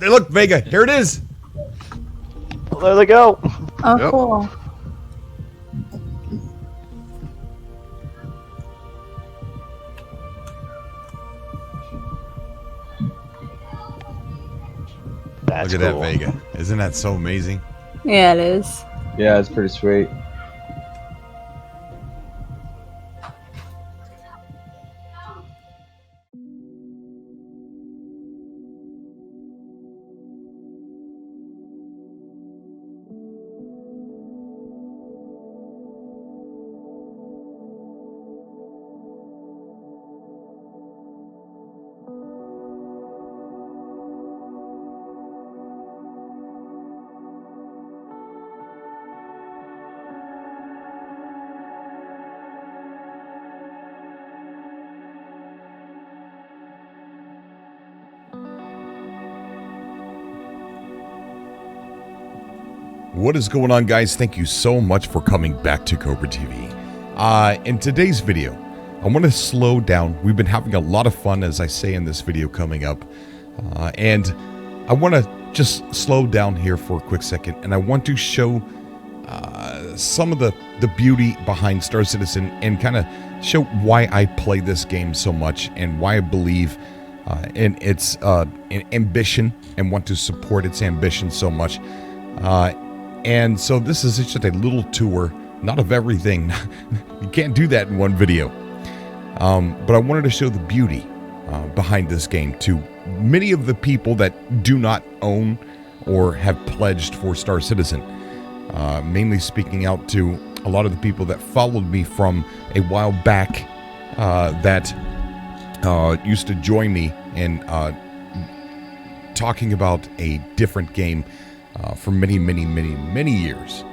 Hey, look, Vega, here it is. Well, there they go. Oh, Yep. cool. That's Look at cool. that Vega. Isn't that so amazing? Yeah, it is. Yeah, it's pretty sweet. What is going on, guys? Thank you so much for coming back to Cobra TV. In today's video, I want to slow down. We've been having a lot of fun, as I say in this video coming up. And I want to just slow down here for a quick second. And I want to show some of the beauty behind Star Citizen and kind of show why I play this game so much and why I believe in its ambition and want to support its ambition so much. And so this is just a little tour, not of everything. You can't do that in one video. But I wanted to show the beauty behind this game to many of the people that do not own or have pledged for Star Citizen. Mainly speaking out to a lot of the people that followed me from a while back that used to join me in talking about a different game for many years.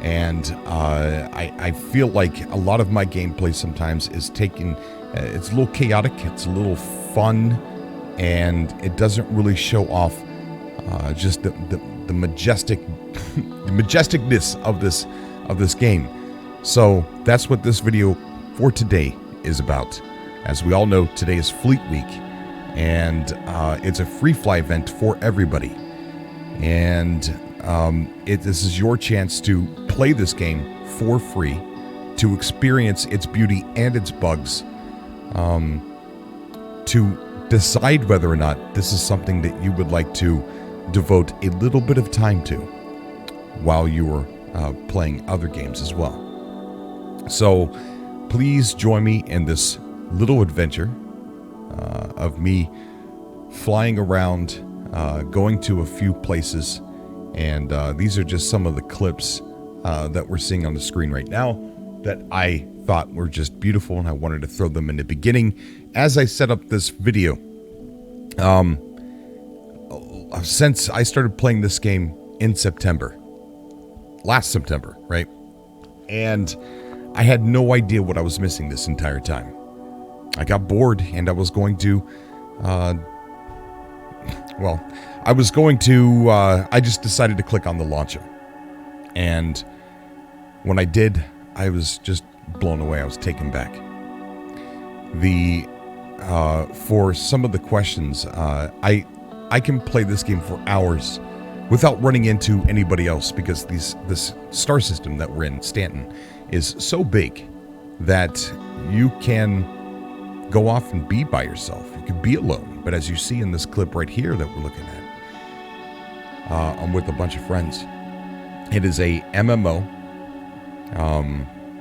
And I feel like a lot of my gameplay sometimes is taking, it's a little chaotic, it's a little fun, and it doesn't really show off just the majestic the majesticness of this game. So that's what this video for today is about. As we all know, today is Fleet Week, and it's a free fly event for everybody. And this is your chance to play this game for free, to experience its beauty and its bugs, to decide whether or not this is something that you would like to devote a little bit of time to while you are playing other games as well. So please join me in this little adventure of me flying around, going to a few places, and these are just some of the clips that we're seeing on the screen right now that I thought were just beautiful, and I wanted to throw them in the beginning as I set up this video. Since I started playing this game in last September, right? And I had no idea what I was missing this entire time. I got bored, and I was going to I just decided to click on the launcher. And when I did, I was just blown away. I was taken back. For some of the questions, I can play this game for hours without running into anybody else, because this star system that we're in, Stanton, is so big that you can go off and be by yourself. You could be alone. But as you see in this clip right here that we're looking at, I'm with a bunch of friends. It is a MMO,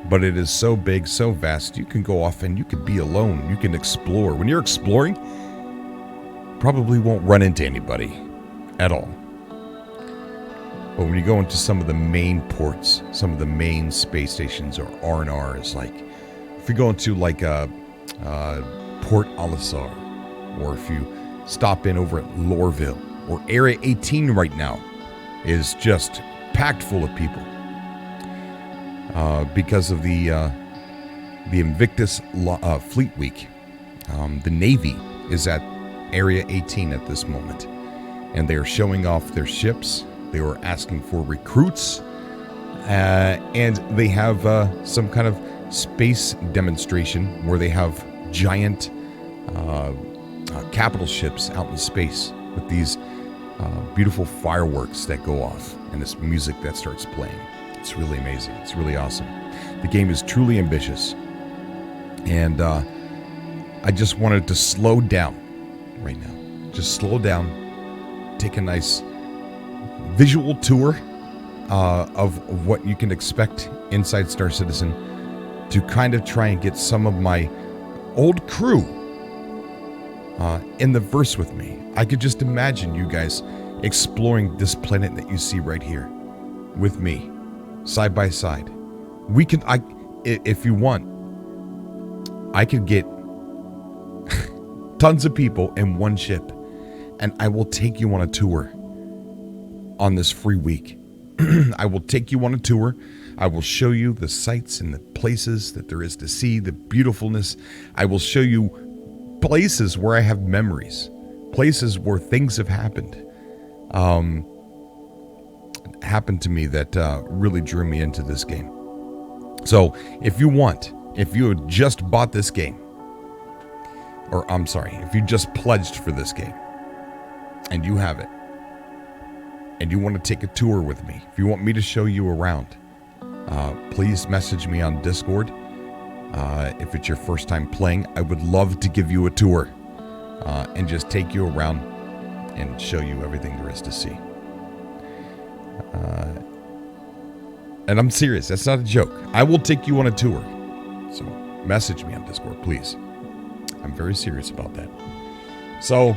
but it is so big, so vast, you can go off and you can be alone. You can explore. When you're exploring, probably won't run into anybody at all. But when you go into some of the main ports, some of the main space stations or R&Rs, like if you go into like Port Olisar, or if you stop in over at Lorville, or Area 18 right now is just packed full of people because of the Invictus Fleet Week. The Navy is at Area 18 at this moment, and they are showing off their ships. They are asking for recruits, and they have some kind of space demonstration where they have giant capital ships out in space with these beautiful fireworks that go off, and this music that starts playing. It's really amazing. It's really awesome. The game is truly ambitious. And I just wanted to slow down right now. Just slow down, take a nice visual tour of what you can expect inside Star Citizen, to kind of try and get some of my old crew in the verse with me. I could just imagine you guys exploring this planet that you see right here with me, side by side. We can, if you want, I could get tons of people in one ship, and I will take you on a tour on this free week. I will take you on a tour. I will show you the sights and the places that there is to see, the beautifulness. I will show you places where I have memories, places where things have happened to me that really drew me into this game. So if you had just bought this game, or I'm sorry, if you just pledged for this game and you have it, and you want to take a tour with me, if you want me to show you around, please message me on Discord. If it's your first time playing, I would love to give you a tour and just take you around and show you everything there is to see. And I'm serious. That's not a joke. I will take you on a tour. So message me on Discord, please. I'm very serious about that. So,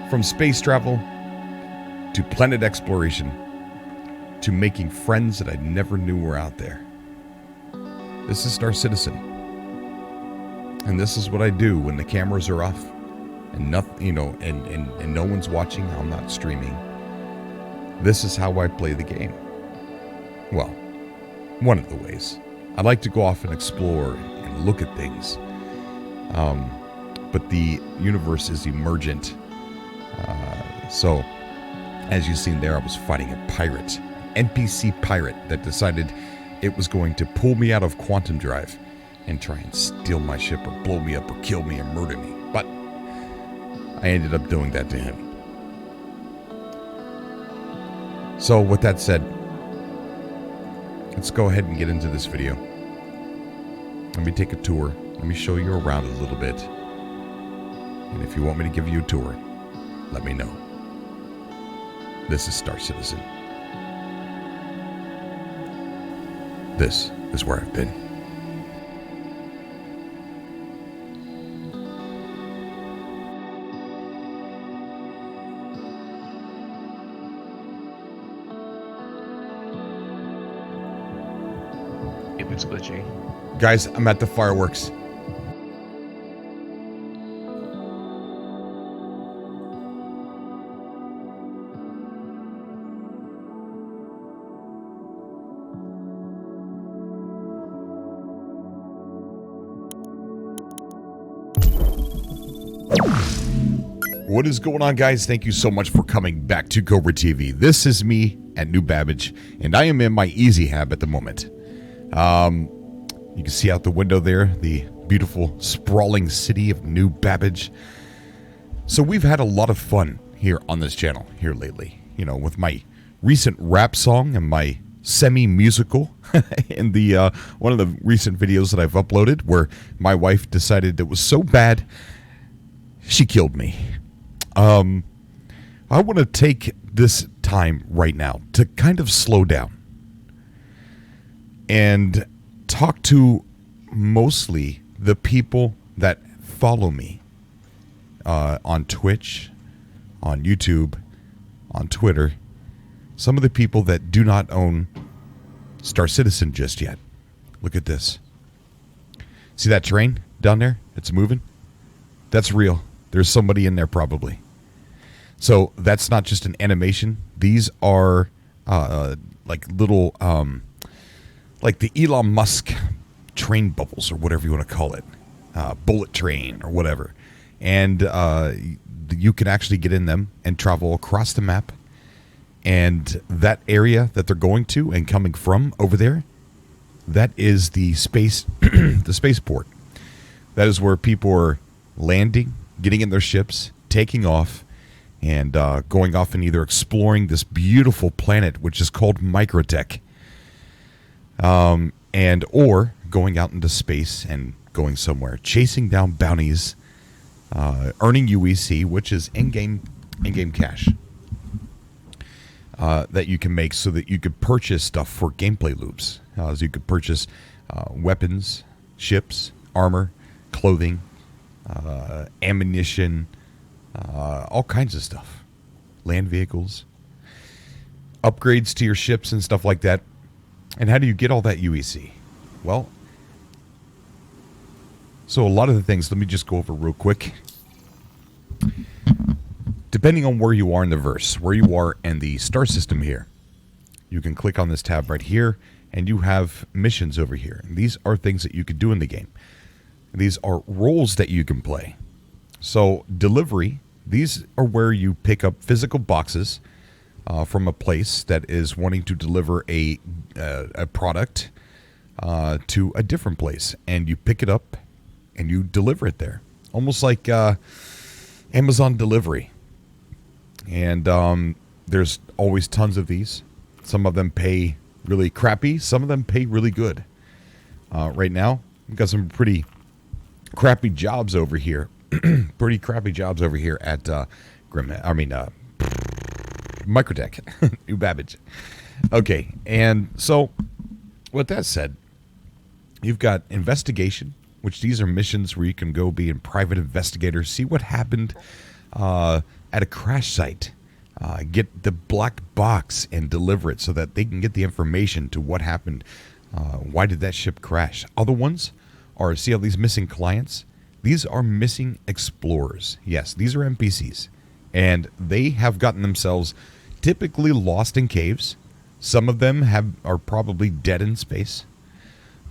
from space travel to planet exploration to making friends that I never knew were out there. This is Star Citizen. And this is what I do when the cameras are off and nothing, and no one's watching. I'm not streaming. This is how I play the game. Well, one of the ways. I like to go off and explore and look at things. But the universe is emergent. So, as you've seen there, I was fighting a pirate, NPC pirate that decided it was going to pull me out of quantum drive and try and steal my ship or blow me up or kill me or murder me. But I ended up doing that to him. So with that said, let's go ahead and get into this video. Let me take a tour. Let me show you around a little bit. And if you want me to give you a tour, let me know. This is Star Citizen. This is where I've been. It was glitchy. Guys, I'm at the fireworks. What is going on, guys? Thank you so much for coming back to Cobra TV. This is me at New Babbage, and I am in my easy hab at the moment. You can see out the window there the beautiful sprawling city of New Babbage. So we've had a lot of fun here on this channel here lately, with my recent rap song and my semi-musical in the one of the recent videos that I've uploaded, where my wife decided it was so bad she killed me. I want to take this time right now to kind of slow down and talk to mostly the people that follow me on Twitch, on YouTube, on Twitter. Some of the people that do not own Star Citizen just yet. Look at this. See that train down there? It's moving. That's real. There's somebody in there probably. So that's not just an animation. These are like little, like the Elon Musk train bubbles or whatever you want to call it. Bullet train or whatever. And you can actually get in them and travel across the map. And that area that they're going to and coming from over there, that is the space, the spaceport. That is where people are landing, getting in their ships, taking off, and going off and either exploring this beautiful planet, which is called Microtech, and or going out into space and going somewhere, chasing down bounties, earning UEC, which is in-game cash that you can make so that you could purchase stuff for gameplay loops. So you could purchase weapons, ships, armor, clothing, ammunition, all kinds of stuff, land vehicles, upgrades to your ships and stuff like that. And how do you get all that UEC? Well, so a lot of the things, let me just go over real quick. Depending on where you are in the verse, where you are in the star system here, you can click on this tab right here, and you have missions over here. And these are things that you could do in the game. These are roles that you can play. So delivery, these are where you pick up physical boxes from a place that is wanting to deliver a product to a different place, and you pick it up and you deliver it there, almost like Amazon delivery. And there's always tons of these. Some of them pay really crappy, some of them pay really good. Right now we've got some pretty crappy jobs over here. Pretty crappy jobs over here at Microtech. New Babbage. Okay, and so with that said, you've got investigation, which these are missions where you can go be a private investigator, see what happened at a crash site, get the black box and deliver it so that they can get the information to what happened. Why did that ship crash? Other ones are, see all these missing clients? These are missing explorers. Yes, these are NPCs. And they have gotten themselves typically lost in caves. Some of them are probably dead in space.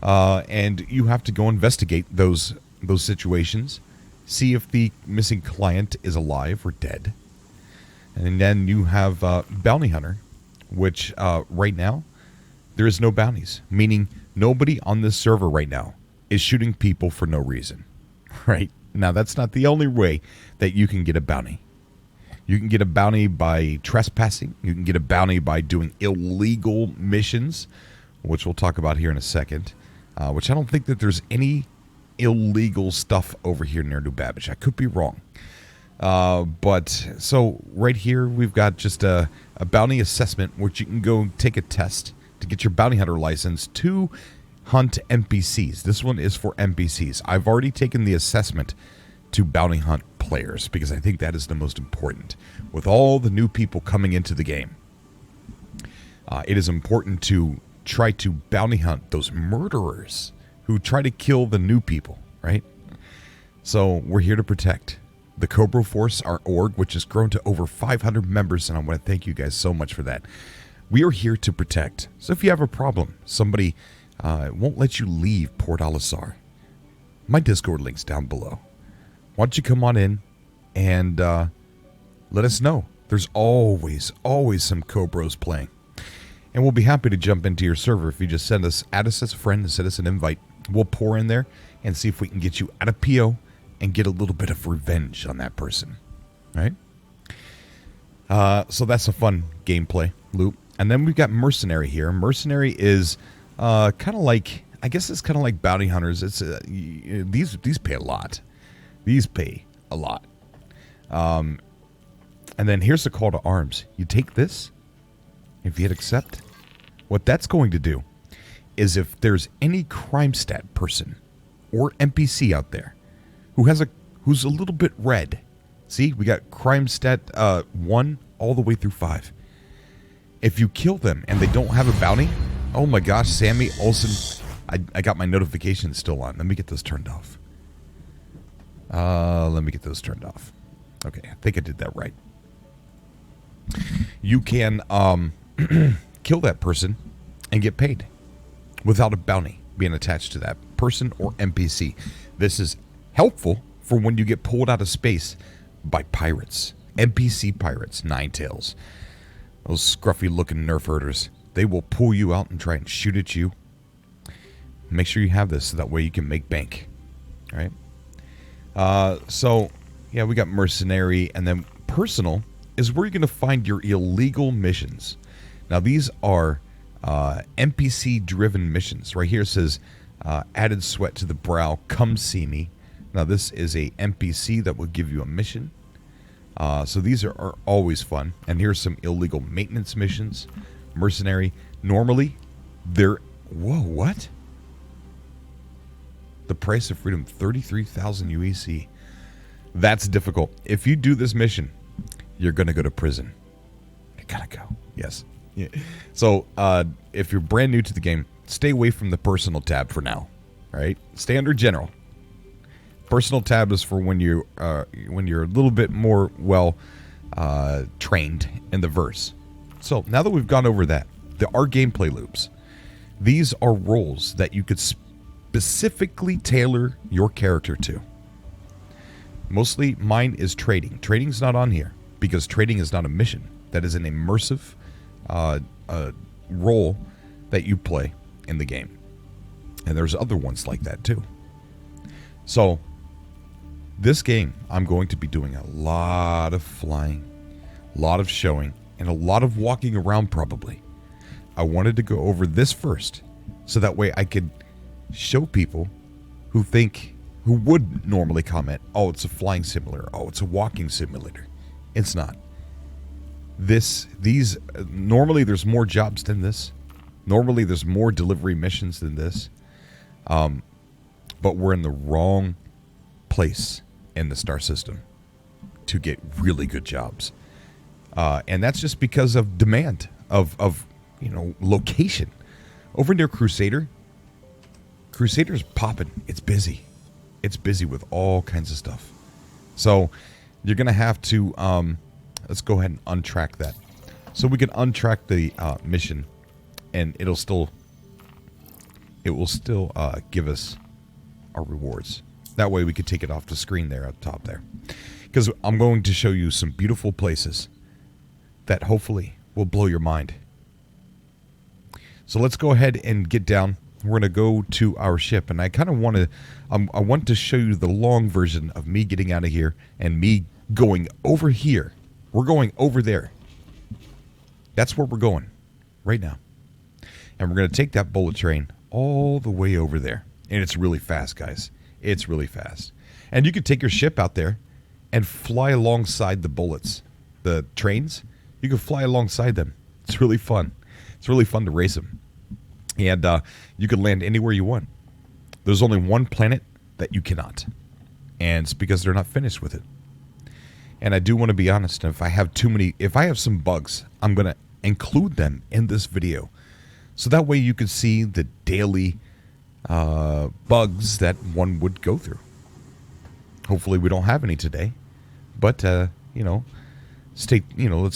And you have to go investigate those situations, see if the missing client is alive or dead. And then you have Bounty Hunter, which right now, there is no bounties, meaning nobody on this server right now is shooting people for no reason. Right? Now, that's not the only way that you can get a bounty. You can get a bounty by trespassing. You can get a bounty by doing illegal missions, which we'll talk about here in a second, which I don't think that there's any illegal stuff over here near New Babbage. I could be wrong. But so right here, we've got just a bounty assessment, which you can go take a test to get your bounty hunter license to hunt NPCs. This one is for NPCs. I've already taken the assessment to bounty hunt players because I think that is the most important. With all the new people coming into the game, it is important to try to bounty hunt those murderers who try to kill the new people, right? So we're here to protect the Cobra Force, our org, which has grown to over 500 members, and I want to thank you guys so much for that. We are here to protect. So if you have a problem, somebody won't let you leave Port Olisar, my Discord link's down below. Why don't you come on in and let us know. There's always some Cobras playing. And we'll be happy to jump into your server if you just add us as a friend and send us an invite. We'll pour in there and see if we can get you out of PO and get a little bit of revenge on that person. Right? So that's a fun gameplay loop. And then we've got Mercenary here. Mercenary is kind of like, I guess it's kind of like Bounty Hunters. It's these pay a lot. These pay a lot. And then here's the call to arms. You take this. If you hit accept, what that's going to do is if there's any crime stat person or NPC out there who's a little bit red. See, we got crime stat 1 all the way through 5. If you kill them and they don't have a bounty, oh my gosh, Sammy Olsen, I got my notifications still on. Let me get those turned off. Okay, I think I did that right. You can kill that person and get paid without a bounty being attached to that person or NPC. This is helpful for when you get pulled out of space by pirates, NPC pirates, Ninetales. Those scruffy looking nerf herders. They will pull you out and try and shoot at you. Make sure you have this so that way you can make bank. All right. So yeah, we got Mercenary, and then Personal is where you're going to find your illegal missions. Now, these are NPC-driven missions. Right here it says, added sweat to the brow, come see me. Now, this is a NPC that will give you a mission. So these are always fun. And here's some illegal maintenance missions. Mercenary. Normally, they're... Whoa, what? The price of freedom, 33,000 UEC. That's difficult. If you do this mission, you're going to go to prison. You gotta go. Yes. Yeah. So, if you're brand new to the game, stay away from the personal tab for now. Right? Stay under general. Personal tab is for when you're a little bit more trained in the verse. So now that we've gone over that, there are gameplay loops. These are roles that you could specifically tailor your character to. Mostly mine is trading. Trading's not on here because trading is not a mission. That is an immersive role that you play in the game. And there's other ones like that too. So this game, I'm going to be doing a lot of flying, a lot of showing, and a lot of walking around probably. I wanted to go over this first, so that way I could show people who would normally comment, oh, it's a flying simulator, oh, it's a walking simulator. It's not. Normally there's more jobs than this. Normally there's more delivery missions than this. But we're in the wrong place in the star system to get really good jobs. And that's just because of demand, of location. Over near Crusader's popping. It's busy. It's busy with all kinds of stuff. So you're going to have to, let's go ahead and untrack that. So we can untrack the mission, and it will still give us our rewards. That way we could take it off the screen there up top there. Because I'm going to show you some beautiful places that hopefully will blow your mind. So let's go ahead and get down. We're going to go to our ship, and I kind of want to, I want to show you the long version of me getting out of here and me going over here. We're going over there. That's where we're going right now. And we're going to take that bullet train all the way over there. And it's really fast, guys. It's really fast. And you could take your ship out there and fly alongside the bullets. The trains, you can fly alongside them. It's really fun. It's really fun to race them. And you can land anywhere you want. There's only one planet that you cannot. And it's because they're not finished with it. And I do want to be honest. If I have some bugs, I'm going to include them in this video. So that way you can see the daily bugs that one would go through. Hopefully we don't have any today. But, let's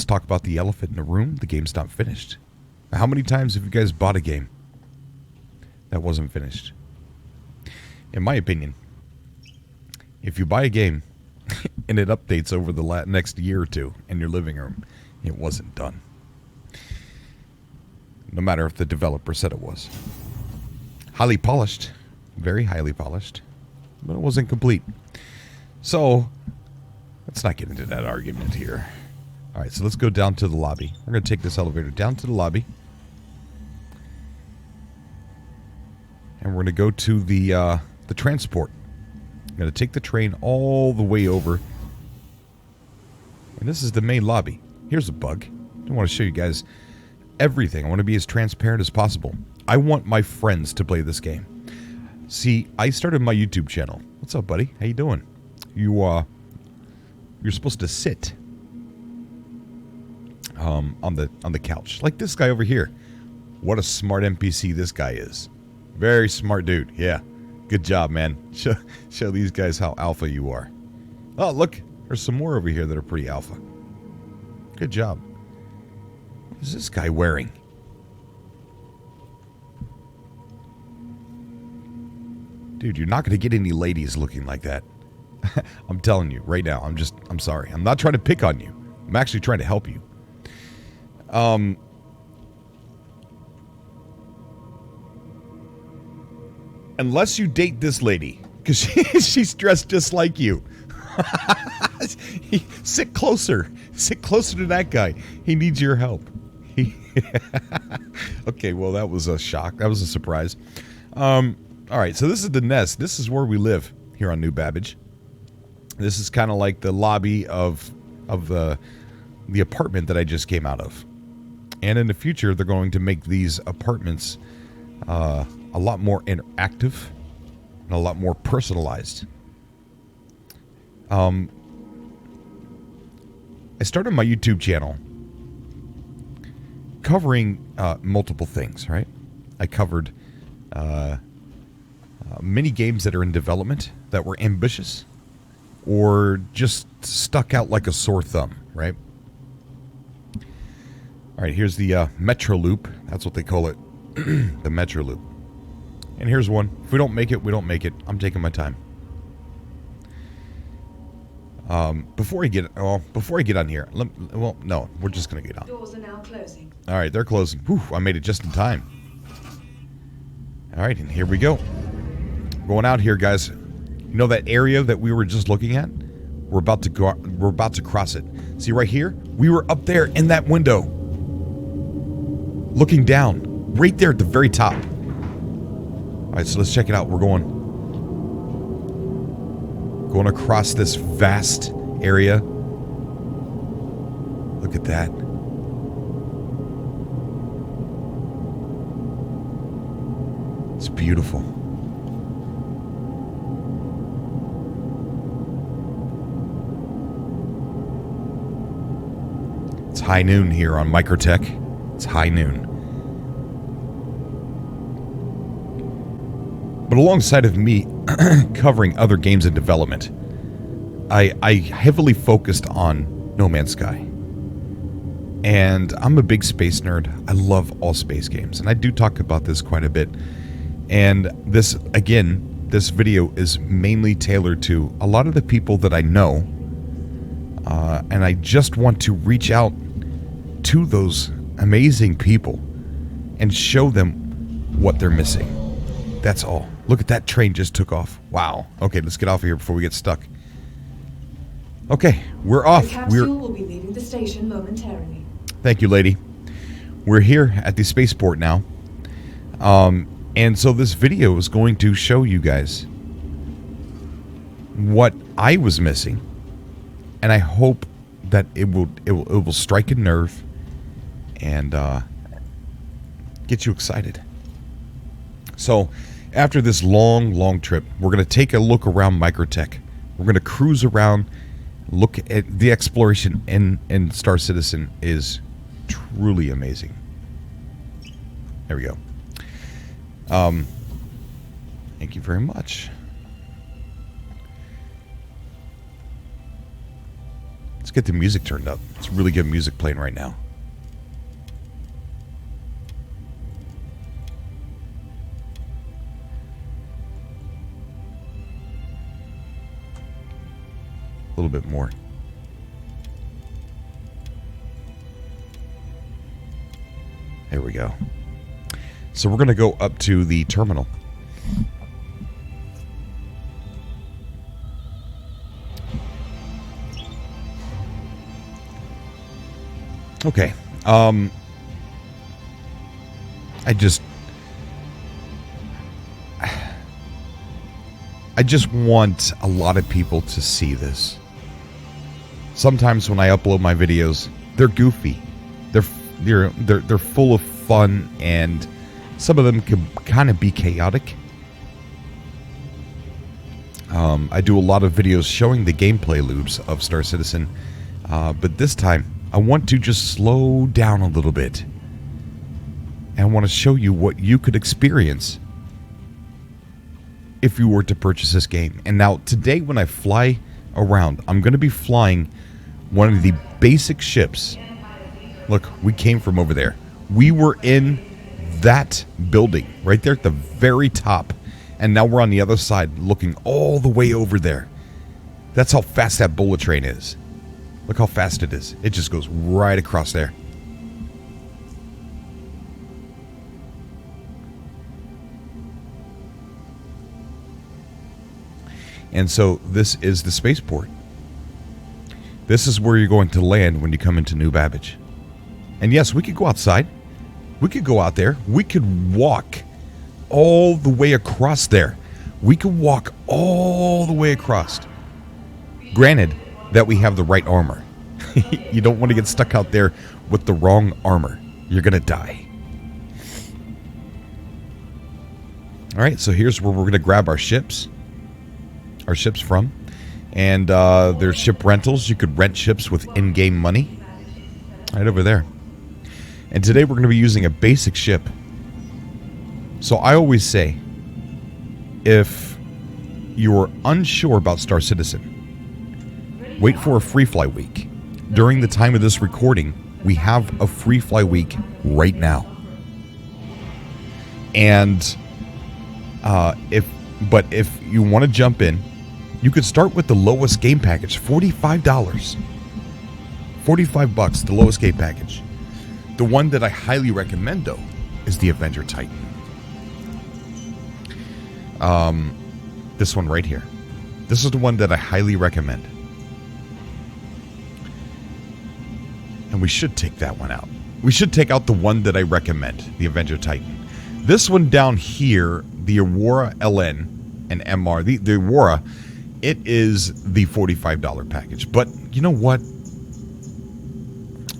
talk about the elephant in the room. The game's not finished. How many times have you guys bought a game that wasn't finished? In my opinion, if you buy a game and it updates over the next year or two in your living room, it wasn't done. No matter if the developer said it was. Highly polished. Very highly polished. But it wasn't complete. So, let's not get into that argument here. Alright, so let's go down to the lobby. We're going to take this elevator down to the lobby. And we're going to go to the transport. I'm going to take the train all the way over. And this is the main lobby. Here's a bug. I want to show you guys everything. I want to be as transparent as possible. I want my friends to play this game. See, I started my YouTube channel. What's up, buddy? How you doing? You're supposed to sit on the couch, like this guy over here. What a smart NPC this guy is. Very smart dude. Yeah, good job, man. Show these guys how alpha you are. Oh, look, there's some more over here that are pretty alpha. Good job. What is this guy wearing? Dude, you're not going to get any ladies looking like that. I'm telling you right now. I'm sorry. I'm not trying to pick on you. I'm actually trying to help you. Unless you date this lady, because she's dressed just like you. Sit closer. Sit closer to that guy. He needs your help. Okay, well, that was a shock. That was a surprise. All right, so this is the nest. This is where we live here on New Babbage. This is kind of like the lobby of the apartment that I just came out of. And in the future, they're going to make these apartments a lot more interactive and a lot more personalized. I started my YouTube channel covering multiple things, right? I covered many games that are in development that were ambitious or just stuck out like a sore thumb, right? All right, here's the Metro Loop. That's what they call it, the Metro Loop. And here's one. If we don't make it, we don't make it. I'm taking my time. Before I get on here, no, we're just gonna get on. Doors are now closing. All right, they're closing. Whew, I made it just in time. All right, and here we go. Going out here, guys. You know that area that we were just looking at? We're about to go. We're about to cross it. See right here? We were up there in that window, looking down, right there at the very top. All right, so let's check it out. We're going across this vast area. Look at that. It's beautiful. It's high noon here on Microtech. It's high noon. But alongside of me covering other games in development, I heavily focused on No Man's Sky. And I'm a big space nerd. I love all space games. And I do talk about this quite a bit. And this video is mainly tailored to a lot of the people that I know. And I just want to reach out to those amazing people and show them what they're missing. That's all. Look at that train just took off. Wow. Okay, let's get off of here before we get stuck. Okay, we're off. The capsule will be leaving the station momentarily. Thank you, lady. We're here at the spaceport now. And so this video is going to show you guys what I was missing. And I hope that it will strike a nerve and get you excited. So after this long trip, we're going to take a look around Microtech. We're going to cruise around, look at the exploration in Star Citizen is truly amazing. There we go. Thank you very much. Let's get the music turned up. It's really good music playing right now. A little bit more. There we go. So we're going to go up to the terminal. Okay. I just want a lot of people to see this. Sometimes when I upload my videos, they're goofy. They're full of fun, and some of them can kind of be chaotic. I do a lot of videos showing the gameplay loops of Star Citizen, but this time I want to just slow down a little bit. And I want to show you what you could experience if you were to purchase this game. And now today when I fly around, I'm going to be flying one of the basic ships. Look, we came from over there. We were in that building right there at the very top. And now we're on the other side looking all the way over there. That's how fast that bullet train is. Look how fast it is. It just goes right across there. And so this is the spaceport. This is where you're going to land when you come into New Babbage. And yes, we could go outside. We could go out there. We could walk all the way across there. We could walk all the way across. Granted that we have the right armor. You don't want to get stuck out there with the wrong armor. You're going to die. All right, so here's where we're going to grab our ships from. And there's ship rentals. You could rent ships with in-game money. Right over there. And today we're going to be using a basic ship. So I always say, if you're unsure about Star Citizen, wait for a free fly week. During the time of this recording, we have a free fly week right now. And if you want to jump in, you could start with the lowest game package, $45. $45, the lowest game package. The one that I highly recommend, though, is the Avenger Titan. This one right here. This is the one that I highly recommend. And we should take that one out. We should take out the one that I recommend, the Avenger Titan. This one down here, the Aurora LN and MR, the Aurora, it is the $45 package. But you know what?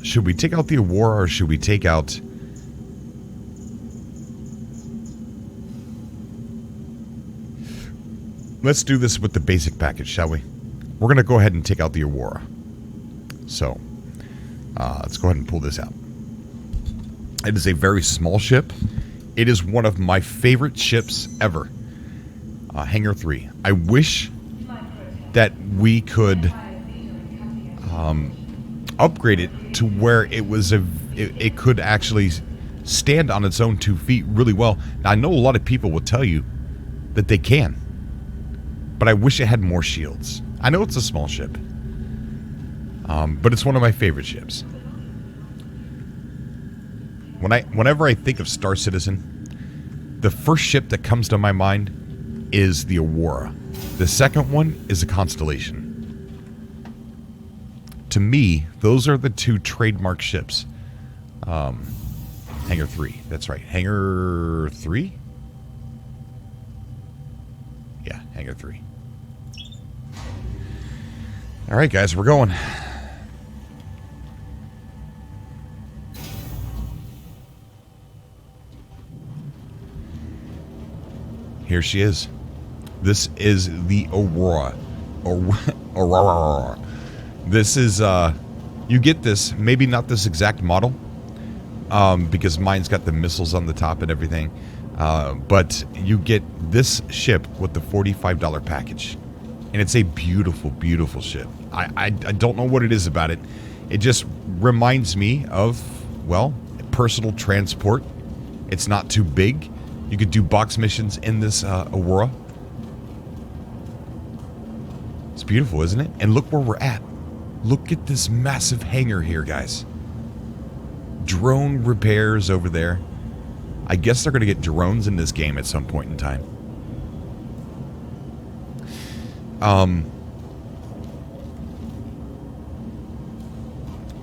Should we take out the Aurora or should we take out... Let's do this with the basic package, shall we? We're going to go ahead and take out the Aurora. So, let's go ahead and pull this out. It is a very small ship. It is one of my favorite ships ever. Hangar 3. I wish that we could upgrade it to where it could actually stand on its own 2 feet really well. Now, I know a lot of people will tell you that they can, but I wish it had more shields. I know it's a small ship, but it's one of my favorite ships. Whenever I think of Star Citizen, the first ship that comes to my mind is the Aurora. The second one is a Constellation. To me, those are the two trademark ships. Hangar 3. That's right. Hangar 3? Yeah, Hangar 3. All right, guys, we're going. Here she is. This is the Aurora. Aurora. This is, you get this, maybe not this exact model, because mine's got the missiles on the top and everything, but you get this ship with the $45 package. And it's a beautiful, beautiful ship. I don't know what it is about it. It just reminds me of, well, personal transport. It's not too big. You could do box missions in this Aurora. It's beautiful, isn't it? And look where we're at. Look at this massive hangar here, guys. Drone repairs over there. I guess they're going to get drones in this game at some point in time.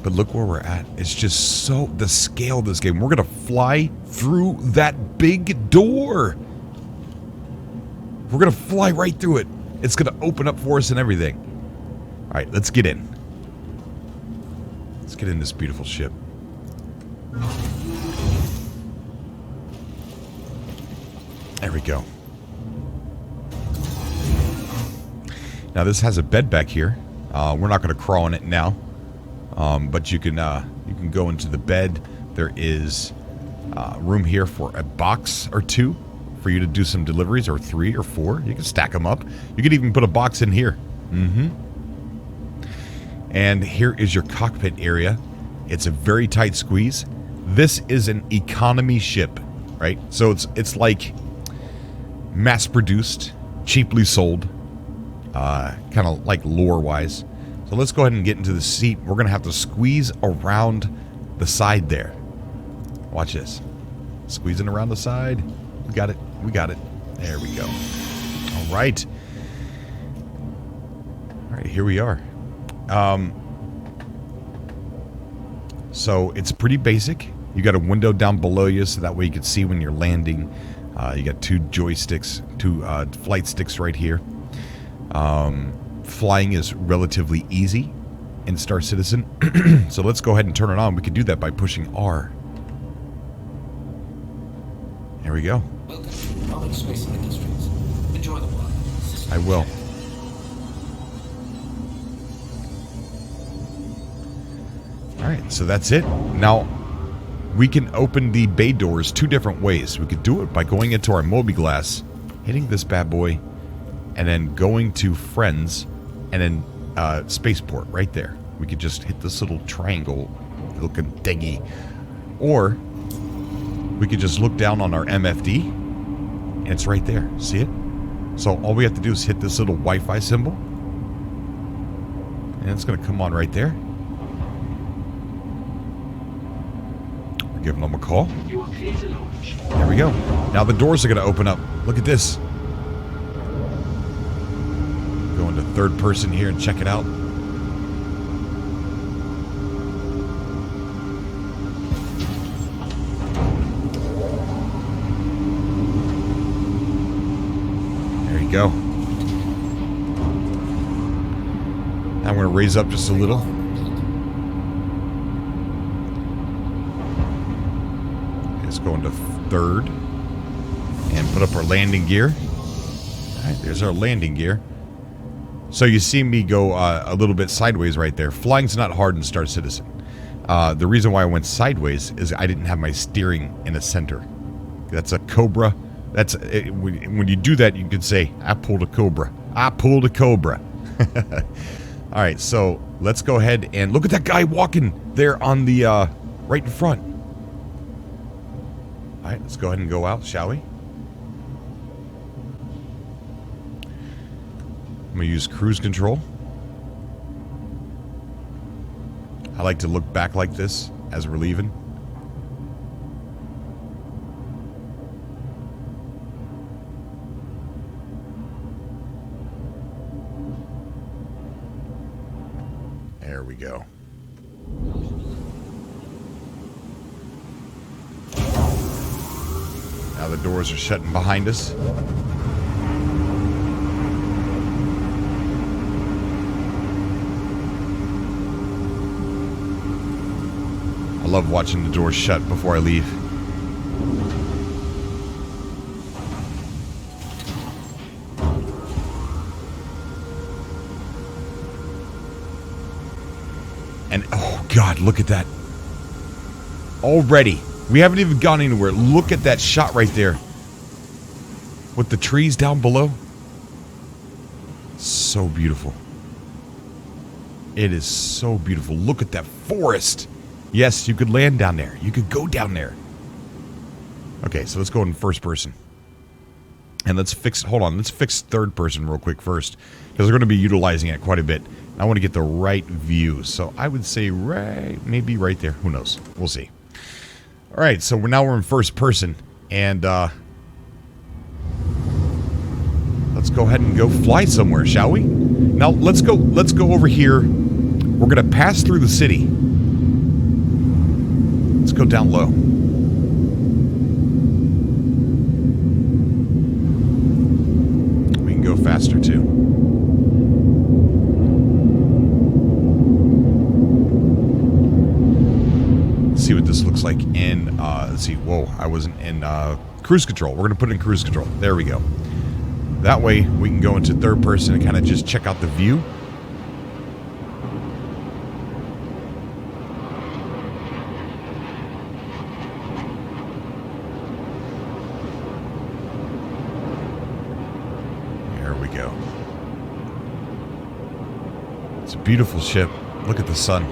But look where we're at. It's just so... the scale of this game. We're going to fly through that big door. We're going to fly right through it. It's going to open up for us and everything. All right, let's get in. Let's get in this beautiful ship. There we go. Now this has a bed back here. We're not going to crawl in it now, but you can go into the bed. There is room here for a box or two for you to do some deliveries, or 3 or 4. You can stack them up. You could even put a box in here. And here is your cockpit area. It's a very tight squeeze. This is an economy ship, right? So it's like mass-produced, cheaply sold, kind of like lore-wise. So let's go ahead and get into the seat. We're going to have to squeeze around the side there. Watch this. Squeezing around the side. We got it. We got it. There we go. All right. All right, here we are. So it's pretty basic. You got a window down below you so that way you can see when you're landing. You got two joysticks, two flight sticks right here. Flying is relatively easy in Star Citizen. So let's go ahead and turn it on. We can do that by pushing R. There we go. Welcome to Knowledge Space Industries. Enjoy the ride. I will. Alright, so that's it. Now, we can open the bay doors two different ways. We could do it by going into our Mobi-Glass, hitting this bad boy, and then going to Friends, and then Spaceport right there. We could just hit this little triangle looking thingy. Or we could just look down on our MFD, and it's right there. See it? So all we have to do is hit this little Wi-Fi symbol, and it's going to come on right there. We're giving them a call. There we go. Now the doors are going to open up. Look at this. Go into third person here and check it out. Go. I'm going to raise up just a little. Let's go into third and put up our landing gear. All right, there's our landing gear. So you see me go a little bit sideways right there. Flying's not hard in Star Citizen. The reason why I went sideways is I didn't have my steering in the center. That's a Cobra. That's it, when you do that, you can say, I pulled a Cobra. I pulled a Cobra. All right, so let's go ahead and look at that guy walking there on the right in front. All right, let's go ahead and go out, shall we? I'm going to use cruise control. I like to look back like this as we're leaving. There we go. Now the doors are shutting behind us. I love watching the doors shut before I leave. And, oh, God, look at that. Already. We haven't even gone anywhere. Look at that shot right there. With the trees down below. So beautiful. It is so beautiful. Look at that forest. Yes, you could land down there. You could go down there. Okay, so let's go in first person. And let's fix, hold on, let's fix third person real quick first. Because we're going to be utilizing it quite a bit. I want to get the right view. So I would say maybe right there. Who knows? We'll see. All right, so now we're in first person. And let's go ahead and go fly somewhere, shall we? Now let's go over here. We're going to pass through the city. Let's go down low. We can go faster too. Let's see what this looks like in, let's see, whoa, I wasn't in cruise control. We're going to put it in cruise control. There we go. That way we can go into third person and kind of just check out the view. It's a beautiful ship. Look at the sun.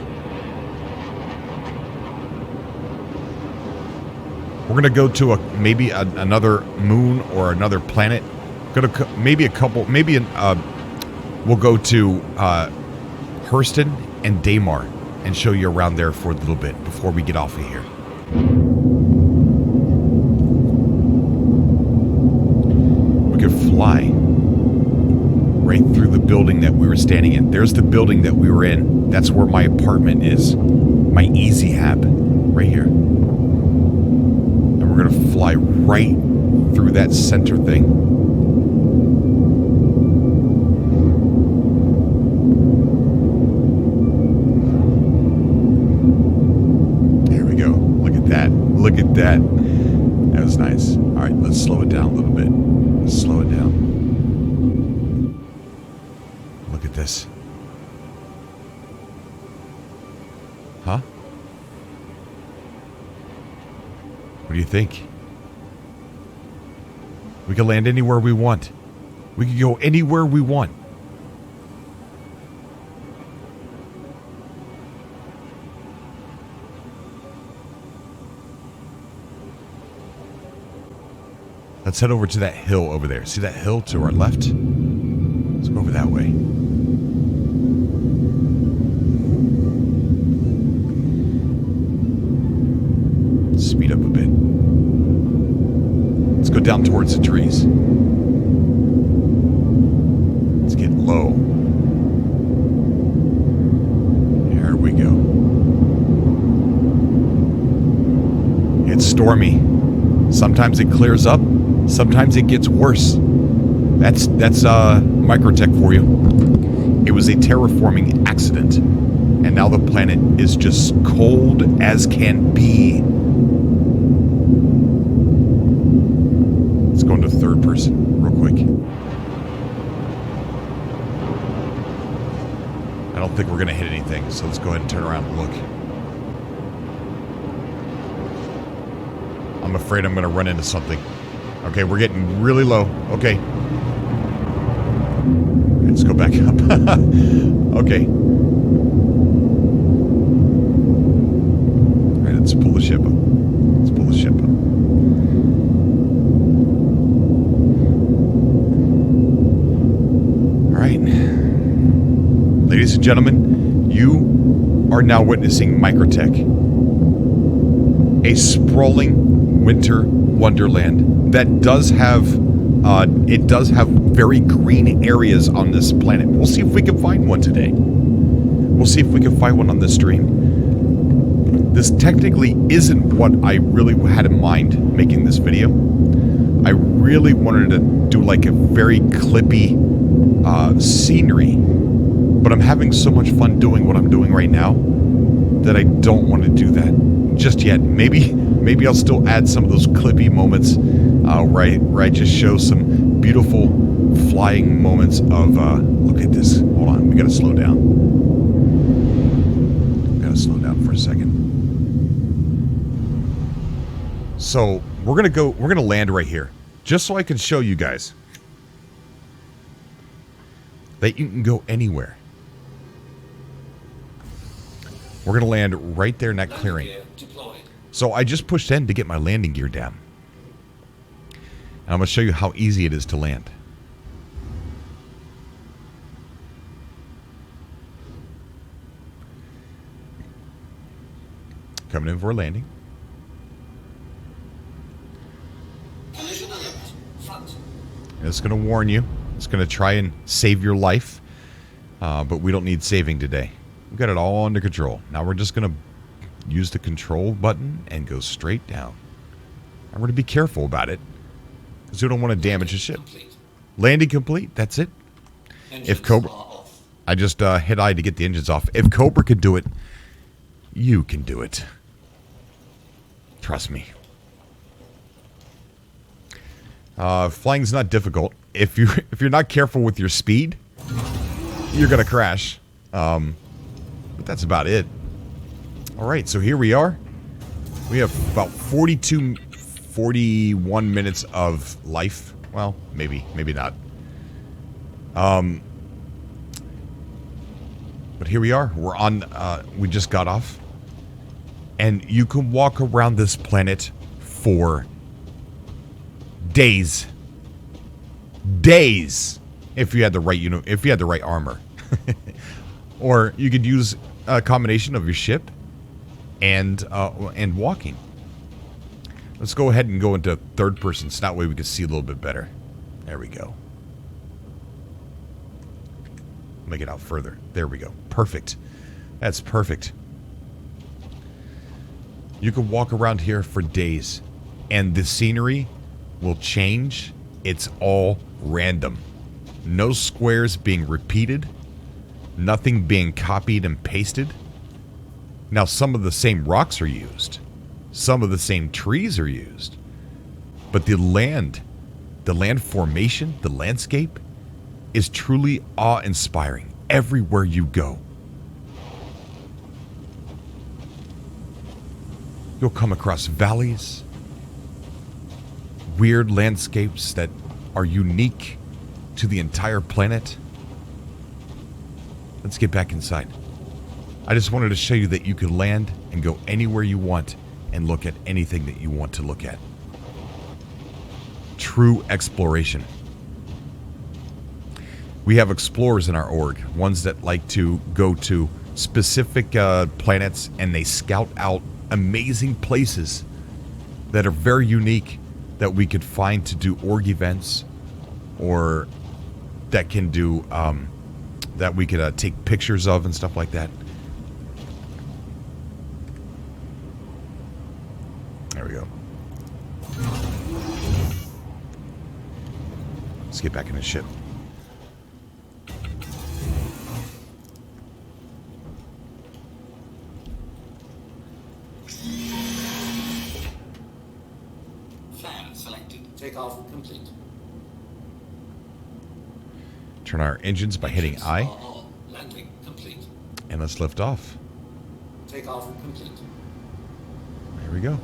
We're gonna go to maybe another moon or another planet. Maybe a couple. Maybe we'll go to Hurston and Daymar and show you around there for a little bit before we get off of here. We could fly right through the building that we were standing in. There's the building that we were in. That's where my apartment is. my easy hab right here. And we're going to fly right through that center thing. There we go. Look at that. Look at that. That was nice. All right, let's slow it down a little bit. Let's slow it down. Look at this. Huh? What do you think? We can land anywhere we want. We can go anywhere we want. Let's head over to that hill over there. See that hill to our left? Let's go over that way. Speed up a bit. Let's go down towards the trees. Let's get low. There we go. It's stormy. Sometimes it clears up. Sometimes it gets worse. That's Microtech for you. It was a terraforming accident, and now the planet is just cold as can be. Let's go into third person real quick. I don't think we're gonna hit anything, so let's go ahead and turn around and look. I'm afraid I'm gonna run into something. Okay, we're getting really low. Okay. Let's go back up. Okay. Alright, let's pull the ship up. Let's pull the ship up. Alright. Ladies and gentlemen, you are now witnessing Microtech. A sprawling winter wonderland that does have very green areas on this planet. We'll see if we can find one today. We'll see if we can find one on this stream. This technically isn't what I really had in mind making this video. I really wanted to do like a very clippy scenery, but I'm having so much fun doing what I'm doing right now that I don't want to do that just yet. Maybe I'll still add some of those clippy moments where I just show some beautiful flying moments of, look at this. Hold on, we gotta slow down. Gotta slow down for a second. So, we're gonna land right here. Just so I can show you guys that you can go anywhere. We're gonna land right there in that clearing. So I just pushed N to get my landing gear down. And I'm going to show you how easy it is to land. Coming in for a landing. And it's going to warn you. It's going to try and save your life. But we don't need saving today. We've got it all under control. Now we're just going to use the control button and go straight down. I'm going to be careful about it because we don't want to damage the ship. Landing complete. That's it. If Cobra, I just hit I to get the engines off. If Cobra could do it, you can do it. Trust me. Flying's not difficult. If you're not careful with your speed, you're gonna crash. But that's about it. Alright, so here we are. We have about 41 minutes of life. Well, maybe not. But here we are. We're on, we just got off. And you can walk around this planet for days. Days! If you had the right, if you had the right armor. Or you could use a combination of your ship and walking. Let's go ahead and go into third person so that way we can see a little bit better. There we go. Make it out further. There we go. Perfect. That's perfect. You could walk around here for days, and the scenery will change. It's all random. No squares being repeated. Nothing being copied and pasted. Now, some of the same rocks are used. Some of the same trees are used. But the land formation, the landscape, is truly awe-inspiring everywhere you go. You'll come across valleys, weird landscapes that are unique to the entire planet. Let's get back inside. I just wanted to show you that you can land and go anywhere you want and look at anything that you want to look at. True exploration. We have explorers in our org, ones that like to go to specific planets, and they scout out amazing places that are very unique that we could find to do org events, or that can do that we could take pictures of and stuff like that. There we go. Let's get back in the ship. Plan selected. Takeoff complete. Turn our engines by hitting I. Landing complete. And let's lift off. Takeoff complete. There we go.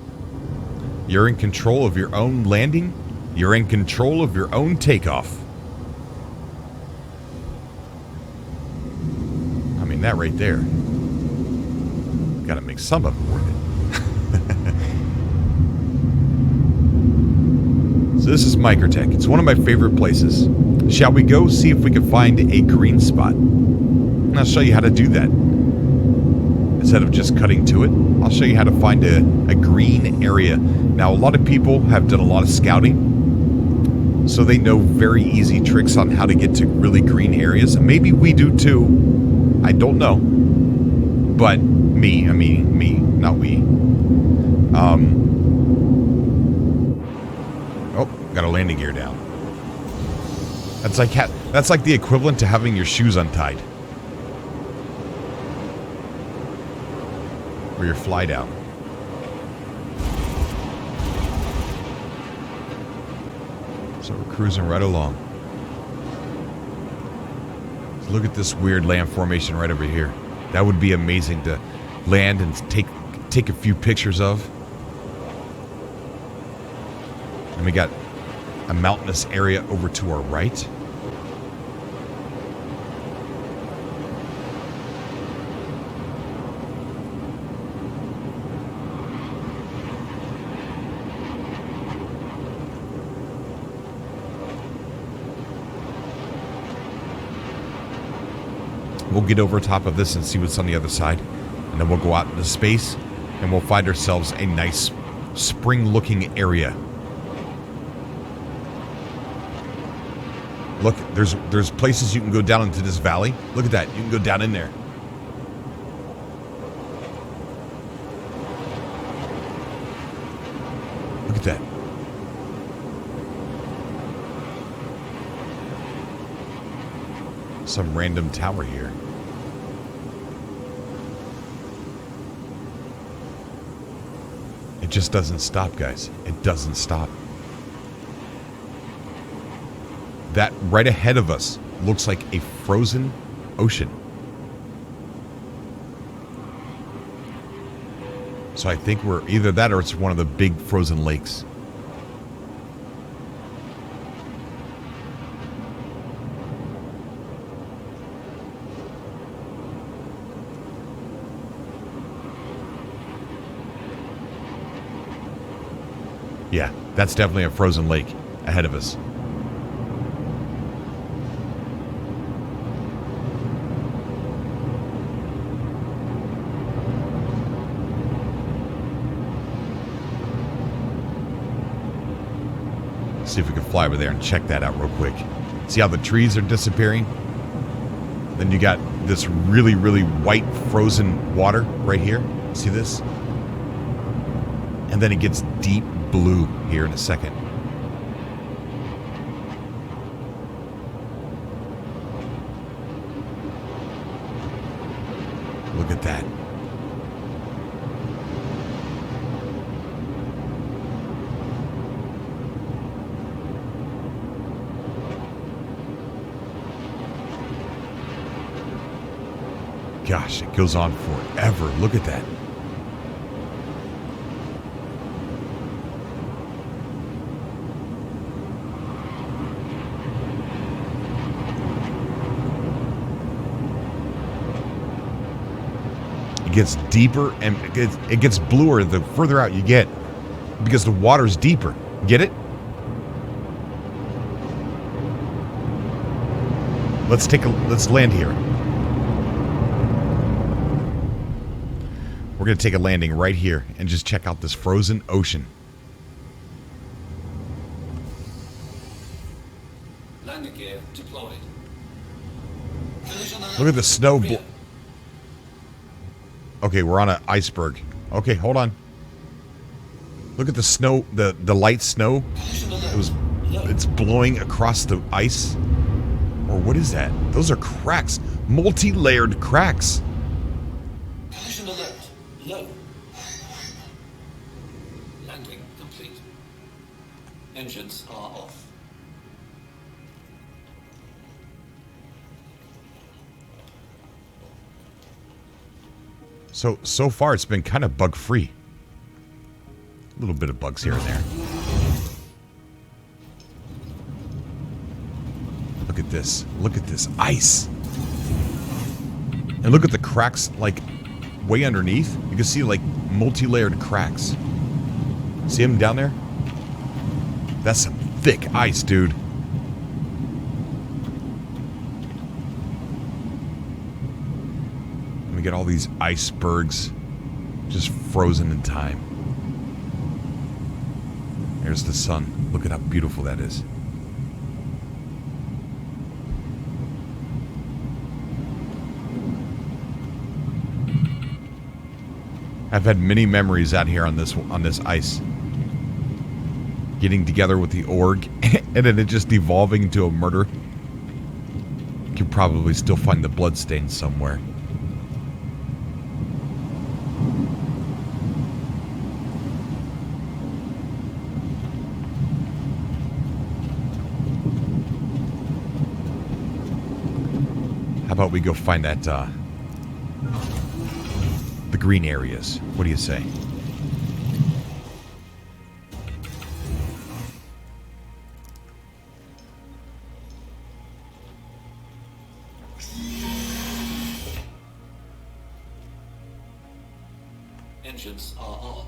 You're in control of your own landing. You're in control of your own takeoff. I mean, that right there. Gotta make some of it worth it. So this is Microtech. It's one of my favorite places. Shall we go see if we can find a green spot? And I'll show you how to do that. Instead of just cutting to it, I'll show you how to find a green area. Now, a lot of people have done a lot of scouting, so they know very easy tricks on how to get to really green areas. And maybe we do too. I don't know. But me, not we. Oh, got a landing gear down. That's like the equivalent to having your shoes untied. Or your fly down. So we're cruising right along. So look at this weird land formation right over here. That would be amazing to land and take a few pictures of. And we got a mountainous area over to our right. We'll get over top of this and see what's on the other side. And then we'll go out into space and we'll find ourselves a nice spring-looking area. Look, there's places you can go down into this valley. Look at that. You can go down in there. Look at that. Some random tower here. It just doesn't stop, guys. It doesn't stop. That right ahead of us looks like a frozen ocean. So I think we're either that or it's one of the big frozen lakes. Yeah, that's definitely a frozen lake ahead of us. See if we can fly over there and check that out real quick. See how the trees are disappearing? Then you got this really, really white frozen water right here. See this? And then it gets deep blue here in a second. Look at that. Gosh, it goes on forever. Look at that. It gets deeper and it gets bluer the further out you get because the water's deeper. Get it? Let's land here. We're going to take a landing right here and just check out this frozen ocean. Landing gear deployed. Look at the snow. Okay, we're on an iceberg. Okay, hold on. Look at the snow, the light snow. It's blowing across the ice. Or what is that? Those are cracks. Multi-layered cracks. Collision alert. Low. Landing complete. Engines are off. So far it's been kind of bug-free. A little bit of bugs here and there. Look at this. Look at this ice. And look at the cracks, like, way underneath. You can see, like, multi-layered cracks. See them down there? That's some thick ice, dude. And we got all these icebergs just frozen in time. There's the sun. Look at how beautiful that is. I've had many memories out here on this ice. Getting together with the org and then it just evolving into a murder. You can probably still find the bloodstains somewhere. How about we go find that the green areas? What do you say? Engines are on.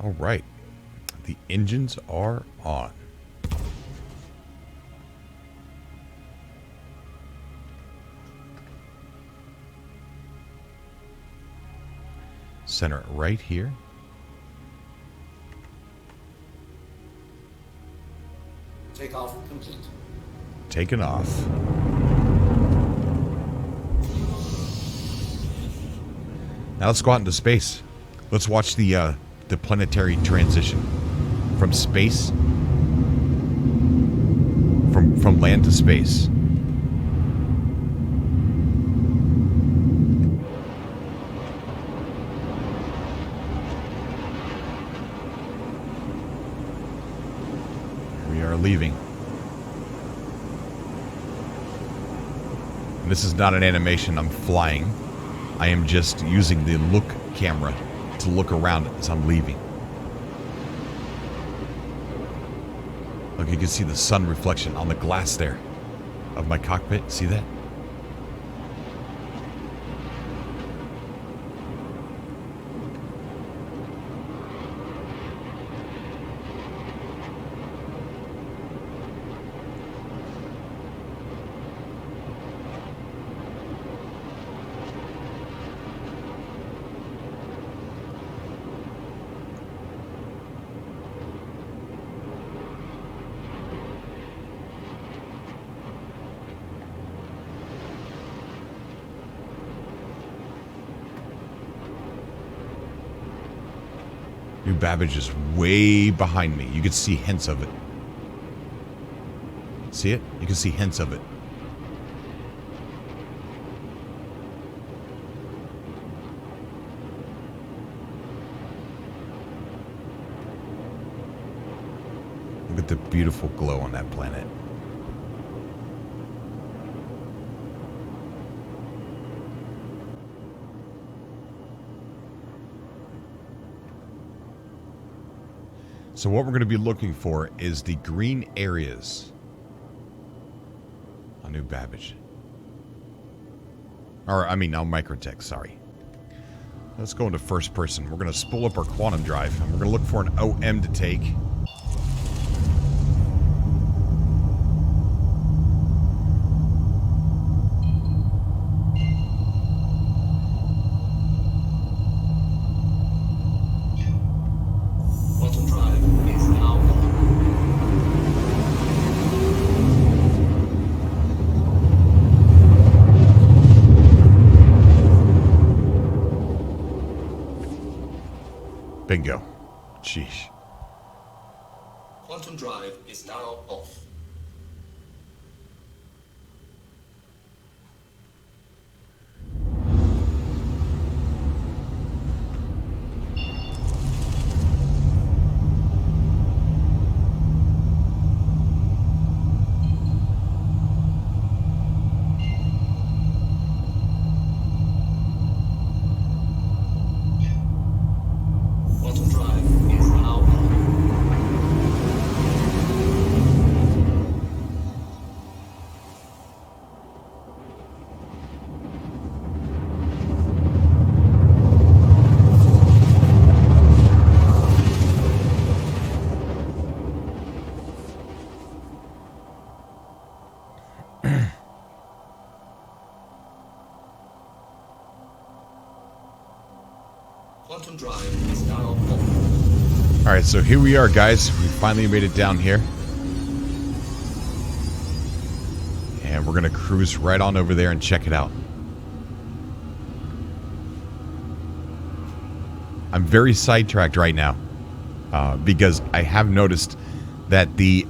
All right. The engines are on. Center it right here. Takeoff complete. Taken off. Now let's go out into space. Let's watch the planetary transition from space, from land to space. We are leaving. And this is not an animation. I'm flying. I am just using the look camera to look around as I'm leaving. Look, you can see the sun reflection on the glass there of my cockpit. See that? New Babbage is way behind me. You can see hints of it. See it? You can see hints of it. Look at the beautiful glow on that planet. So what we're going to be looking for is the green areas on New Babbage. Or, I mean, on Microtech, sorry. Let's go into first person. We're going to spool up our quantum drive, and we're going to look for an OM to take. Quantum drive is now on. Bingo. Sheesh. Quantum drive is now off. Quantum drive is now on. Quantum drive is now off. All right, so here we are, guys. We finally made it down here. And we're going to cruise right on over there and check it out. I'm very sidetracked right now because I have noticed that the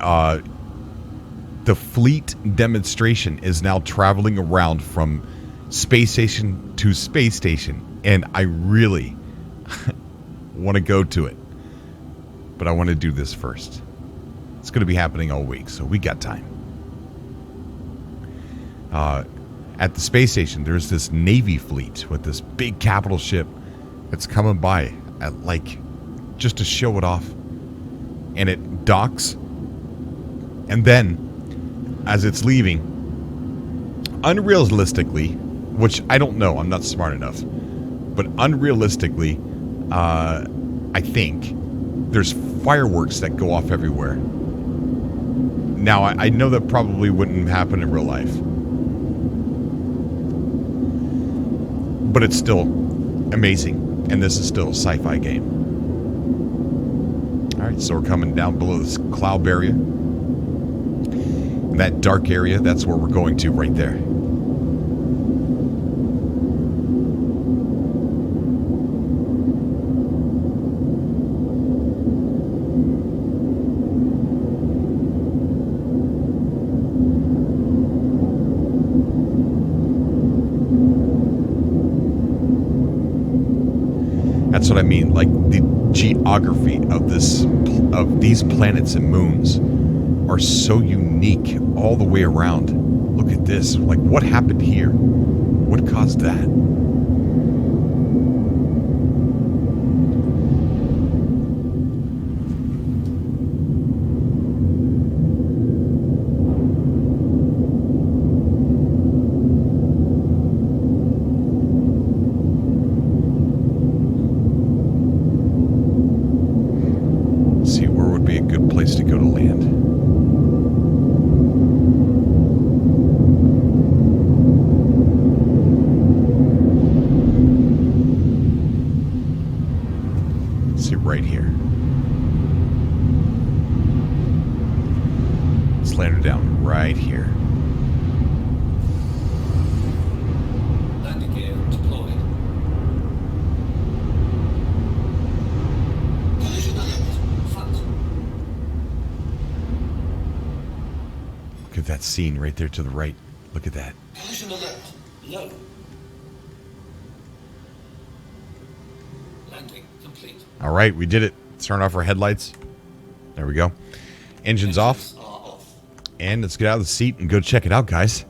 fleet demonstration is now traveling around from space station to space station. And I really want to go to it. But I want to do this first. It's going to be happening all week, so we got time. At the space station, there's this Navy fleet with this big capital ship that's coming by at, like, just to show it off. And it docks. And then, as it's leaving, unrealistically, which I don't know, I'm not smart enough, but unrealistically, I think there's fireworks that go off everywhere. Now, I know that probably wouldn't happen in real life. But it's still amazing. And this is still a sci-fi game. Alright, so we're coming down below this cloud area. And that dark area, that's where we're going to right there. That's what I mean. Like, the geography of these planets and moons are so unique all the way around. Look at this. Like, what happened here? What caused that? To go to land. Let's see, right here. Let's land her down right here. Landing gear deployed. that scene right there to the right. Look at that. Collision alert. Low. Landing complete. All right, we did it. Let's turn off our headlights. There we go. Engines off. Are off. And let's get out of the seat and go check it out, guys.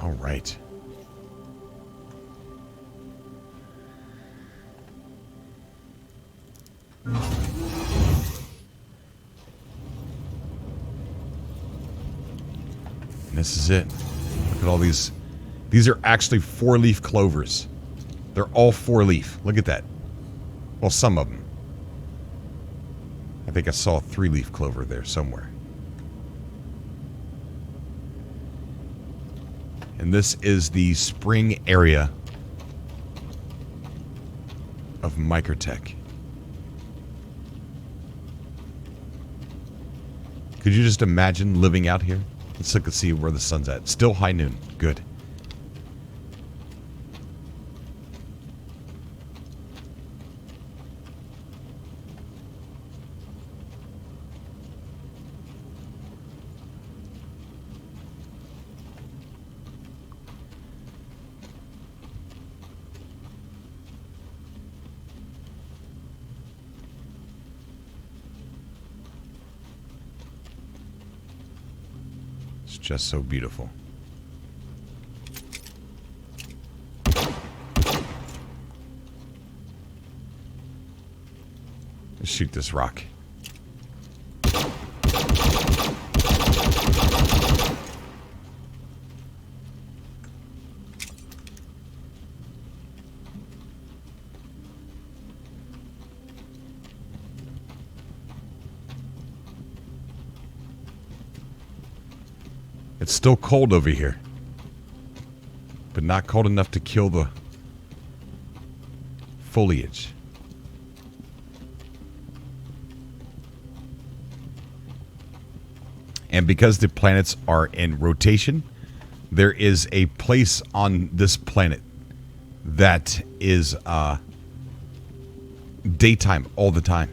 All right. And this is it. Look at all these. These are actually 4-leaf clovers. They're all 4-leaf. Look at that. Well, some of them. I think I saw a 3-leaf clover there somewhere. And this is the spring area of Microtech. Could you just imagine living out here? Let's look and see where the sun's at. Still high noon. Good. It's just so beautiful. Let's shoot this rock. It's still cold over here, but not cold enough to kill the foliage. And because the planets are in rotation, there is a place on this planet that is daytime all the time.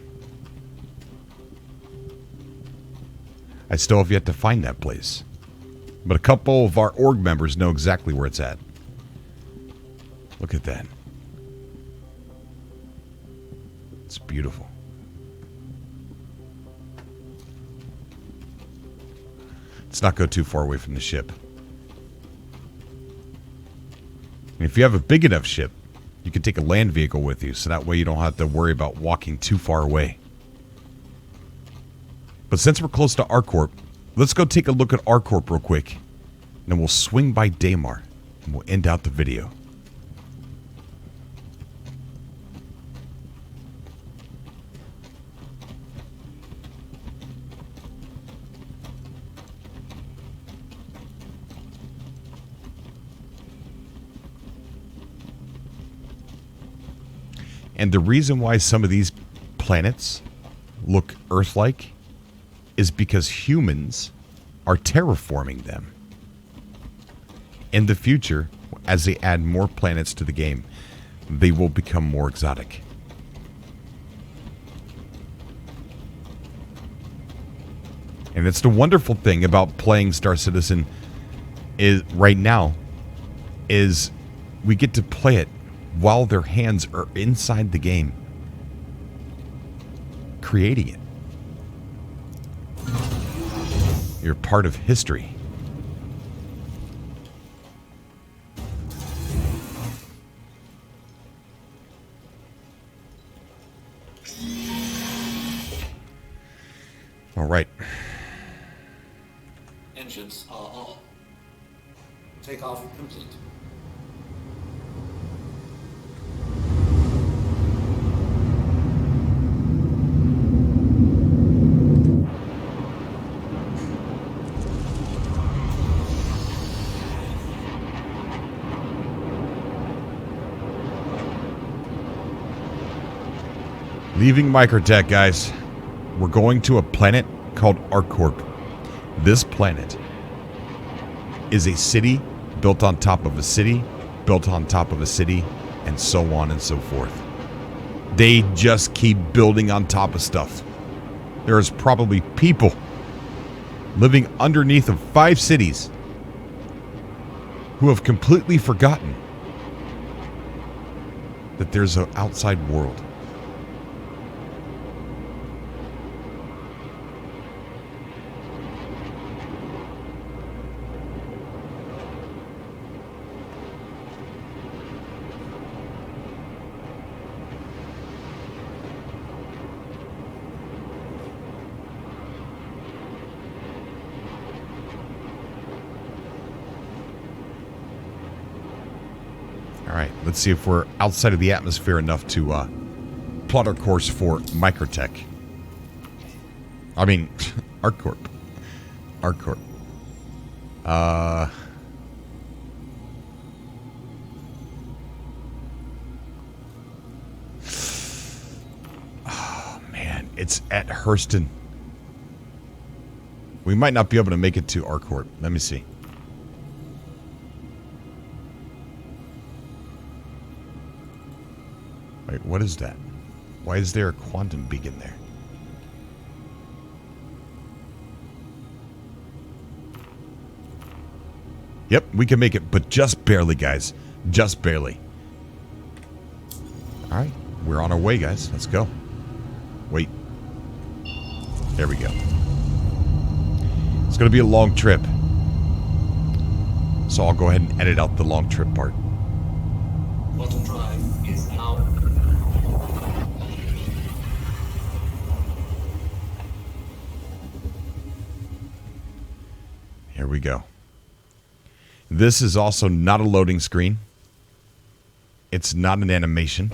I still have yet to find that place. But a couple of our org members know exactly where it's at. Look at that. It's beautiful. Let's not go too far away from the ship. And if you have a big enough ship, you can take a land vehicle with you, so that way you don't have to worry about walking too far away. But since we're close to Arc Corp, let's go take a look at Arc Corp real quick. And then we'll swing by Daymar and we'll end out the video. And the reason why some of these planets look Earth-like is because humans are terraforming them. In the future, as they add more planets to the game, they will become more exotic. And it's the wonderful thing about playing Star Citizen is right now is we get to play it while their hands are inside the game, creating it. You're part of history. All right. Engines are on. Takeoff complete. Leaving Microtech, guys. We're going to a planet called Arc Corp. This planet is a city built on top of a city, built on top of a city, and so on and so forth. They just keep building on top of stuff. There is probably people living underneath of 5 cities who have completely forgotten that there's an outside world. Alright, let's see if we're outside of the atmosphere enough to plot our course for Microtech. I mean, Arc Corp. Arc Corp. Oh, man, it's at Hurston. We might not be able to make it to Arc Corp. Let me see. Wait, what is that? Why is there a quantum beacon there? Yep, we can make it, but just barely, guys. Just barely. Alright, we're on our way, guys. Let's go. Wait. There we go. It's going to be a long trip. So I'll go ahead and edit out the long trip part. Quantum drive is now. Here we go. This is also not a loading screen. It's not an animation.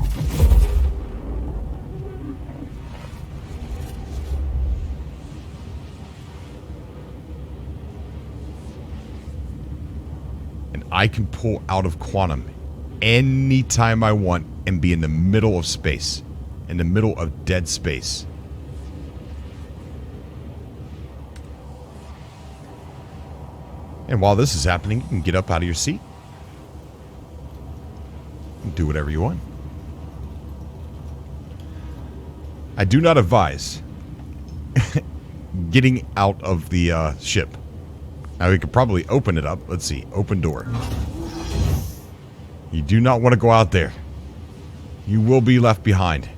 And I can pull out of quantum anytime I want and be in the middle of space. In the middle of dead space. And while this is happening, you can get up out of your seat. And do whatever you want. I do not advise getting out of the ship. Now we could probably open it up. Let's see. Open door. You do not want to go out there. You will be left behind.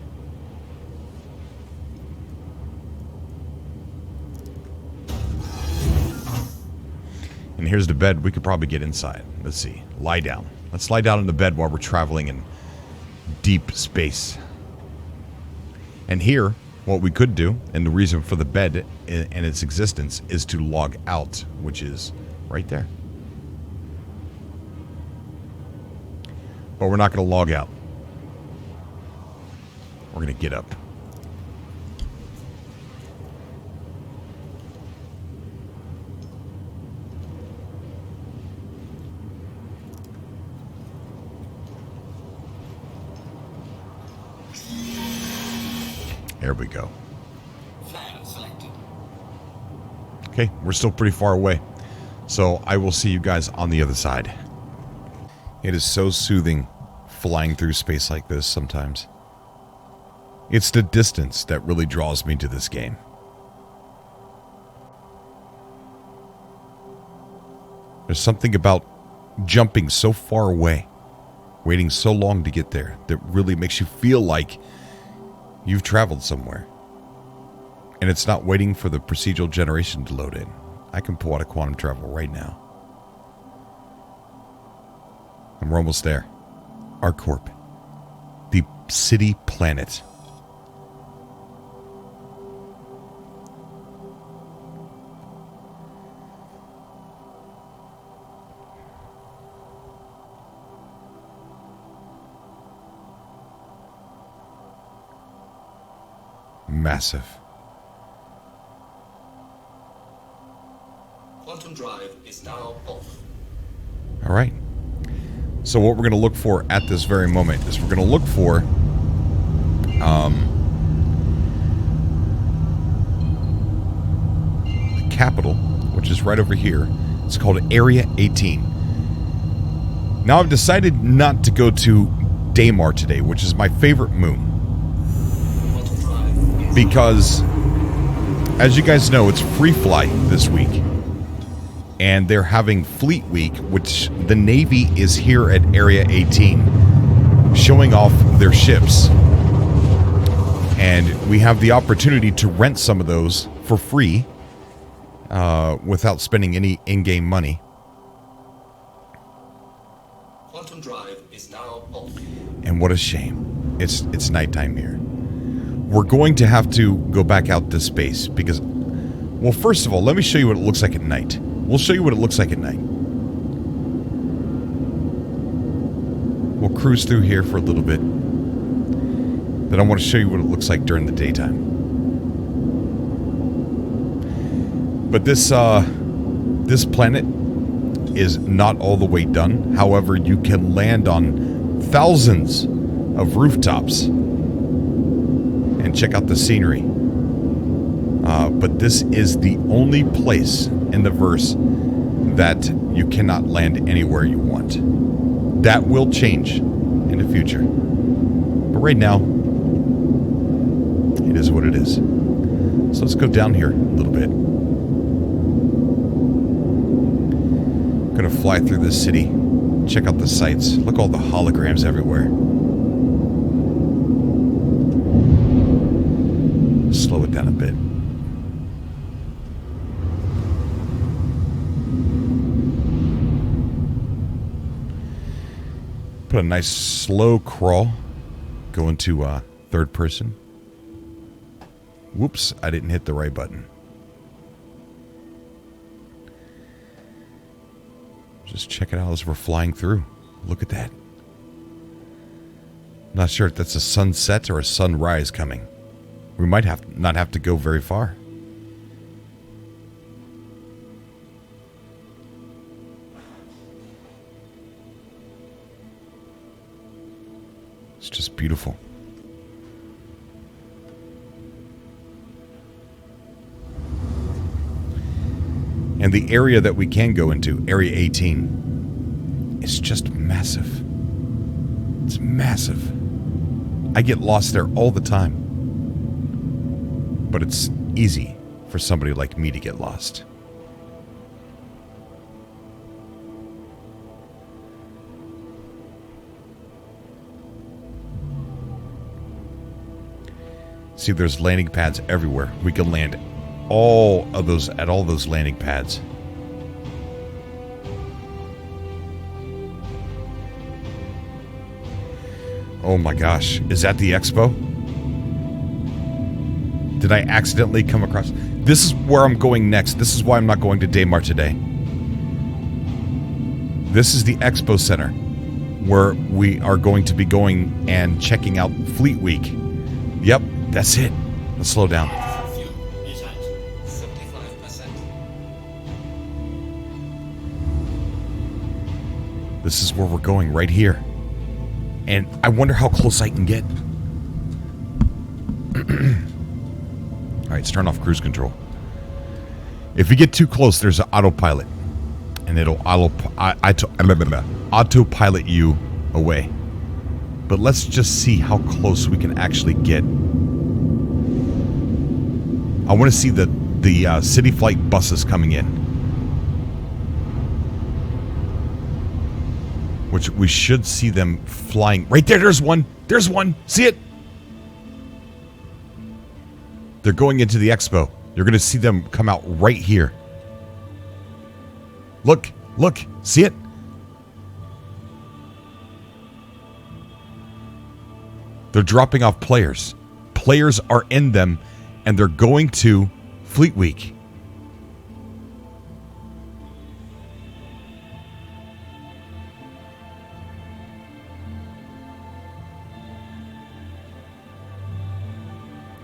And here's the bed. We could probably get inside. Let's see. Lie down. Let's lie down in the bed while we're traveling in deep space. And here, what we could do, and the reason for the bed and its existence, is to log out, which is right there. But we're not going to log out. We're going to get up. There we go. Plan selected. Okay, we're still pretty far away. So I will see you guys on the other side. It is so soothing flying through space like this sometimes. It's the distance that really draws me to this game. There's something about jumping so far away, waiting so long to get there, that really makes you feel like you've traveled somewhere. And it's not waiting for the procedural generation to load in. I can pull out a quantum travel right now. And we're almost there. Arc Corp. The city planet. Massive. Quantum drive is now off. All right. So what we're going to look for at this very moment is we're going to look for the capital, which is right over here. It's called Area 18. Now I've decided not to go to Daymar today, which is my favorite moon. because, as you guys know, it's Free Fly this week. And they're having Fleet Week, which the Navy is here at Area 18, showing off their ships. And we have the opportunity to rent some of those for free without spending any in-game money. Quantum drive is now off. And what a shame. It's nighttime here. We're going to have to go back out to space because, well, first of all, let me show you what it looks like at night. We'll show you what it looks like at night. We'll cruise through here for a little bit. Then I want to show you what it looks like during the daytime. But this planet is not all the way done. However, you can land on thousands of rooftops and check out the scenery. But this is the only place in the verse that you cannot land anywhere you want. That will change in the future. But right now, it is what it is. So let's go down here a little bit. I'm gonna fly through this city, check out the sights. Look at all the holograms everywhere. Slow it down a bit. Put a nice slow crawl. Go into third person. Whoops, I didn't hit the right button. Just check it out as we're flying through. Look at that. Not sure if that's a sunset or a sunrise coming. We might not have to go very far. It's just beautiful. And the area that we can go into, Area 18, is just massive. It's massive. I get lost there all the time. But it's easy for somebody like me to get lost. See, there's landing pads everywhere. We can land all of those at all those landing pads. Oh my gosh, is that the expo? Did I accidentally come across? This is where I'm going next. This is why I'm not going to Daymar today. This is the expo center where we are going to be going and checking out Fleet Week. Yep, that's it. Let's slow down. Fuel is at 75%. This is where we're going, right here. And I wonder how close I can get. Alright, let's turn off cruise control. If you get too close, there's an autopilot. And it'll autopilot you away. But let's just see how close we can actually get. I want to see the city flight buses coming in. Which we should see them flying. Right there, there's one. There's one. See it? They're going into the expo. You're going to see them come out right here. Look, look, see it? They're dropping off players. Players are in them, and they're going to Fleet Week.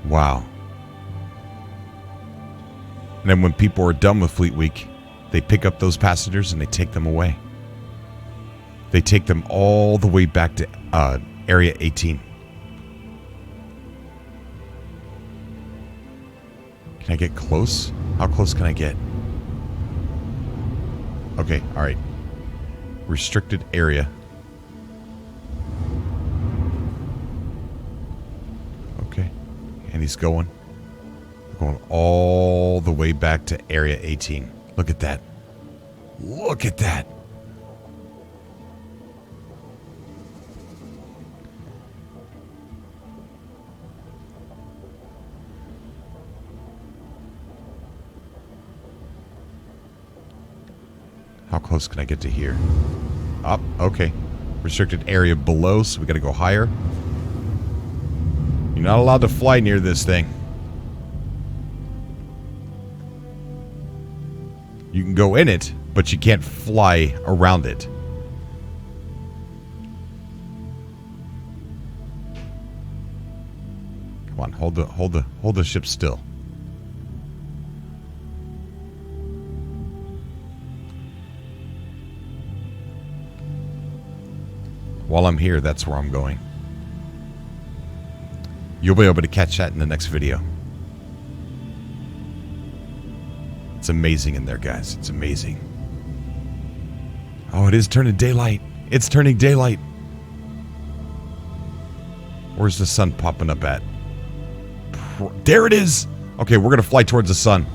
Wow. And then when people are done with Fleet Week, they pick up those passengers and they take them away. They take them all the way back to Area 18. Can I get close? How close can I get? Okay, alright. Restricted area. Okay. And he's going. Going all the way back to Area 18. Look at that. Look at that. How close can I get to here? Up, okay. Restricted area below, so we gotta go higher. You're not allowed to fly near this thing. You can go in it, but you can't fly around it. Come on, hold the ship still. While I'm here, that's where I'm going. You'll be able to catch that in the next video. It's amazing in there, guys. It's amazing. Oh, it is turning daylight. It's turning daylight. Where's the sun popping up at? There it is. Okay, we're going to fly towards the sun.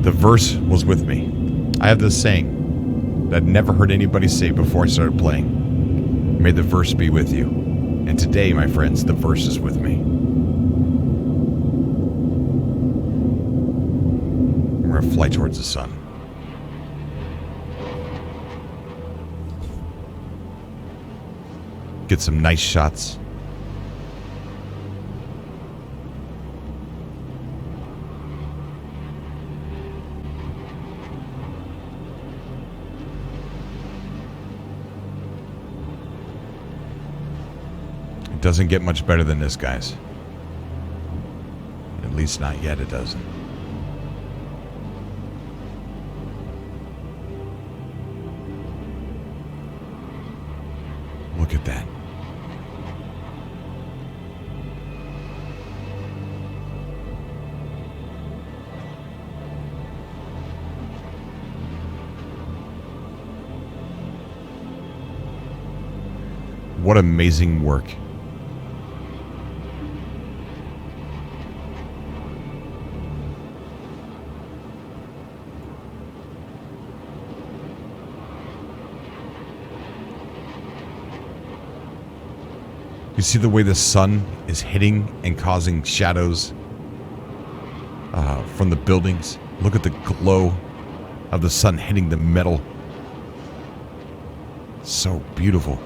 The verse was with me. I have this saying that I'd never heard anybody say before I started playing. May the verse be with you. And today, my friends, the verse is with me. We're going to fly towards the sun. Get some nice shots. Doesn't get much better than this, guys. At least not yet, it doesn't. Look at that. What amazing work. You see the way the sun is hitting and causing shadows from the buildings? Look at the glow of the sun hitting the metal. So beautiful.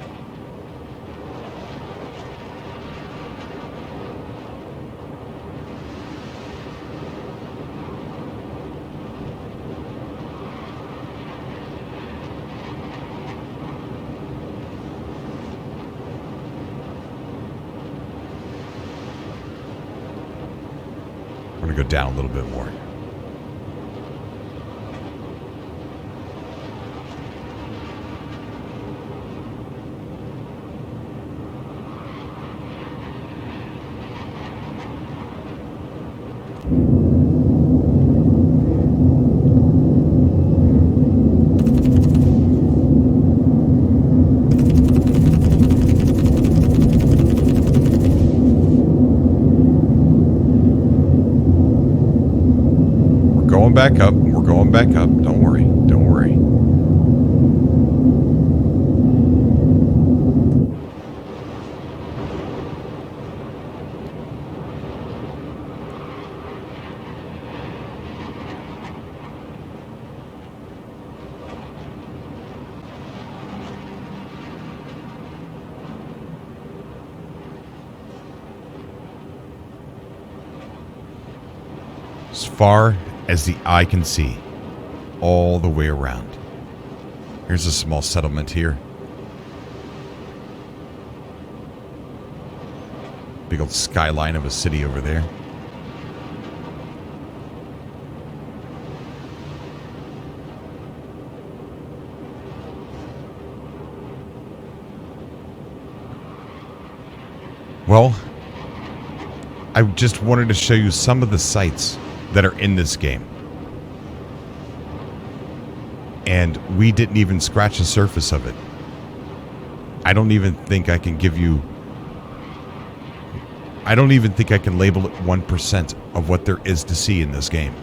We're going to go down a little bit more. Back up. We're going back up. Don't worry. Don't worry. As far as the eye can see, all the way around. Here's a small settlement here. Big old skyline of a city over there. Well, I just wanted to show you some of the sights that are in this game. And we didn't even scratch the surface of it. I don't even think I can give you I don't even think I can label it 1% of what there is to see in this game.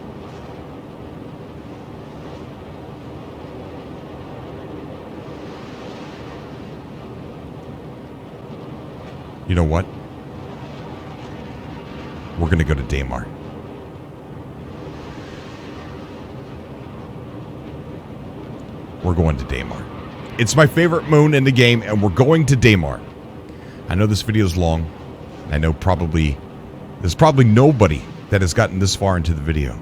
You know what? We're going to go to Daymar. We're going to Daymar. It's my favorite moon in the game, and we're going to Daymar. I know this video is long. I know there's probably nobody that has gotten this far into the video.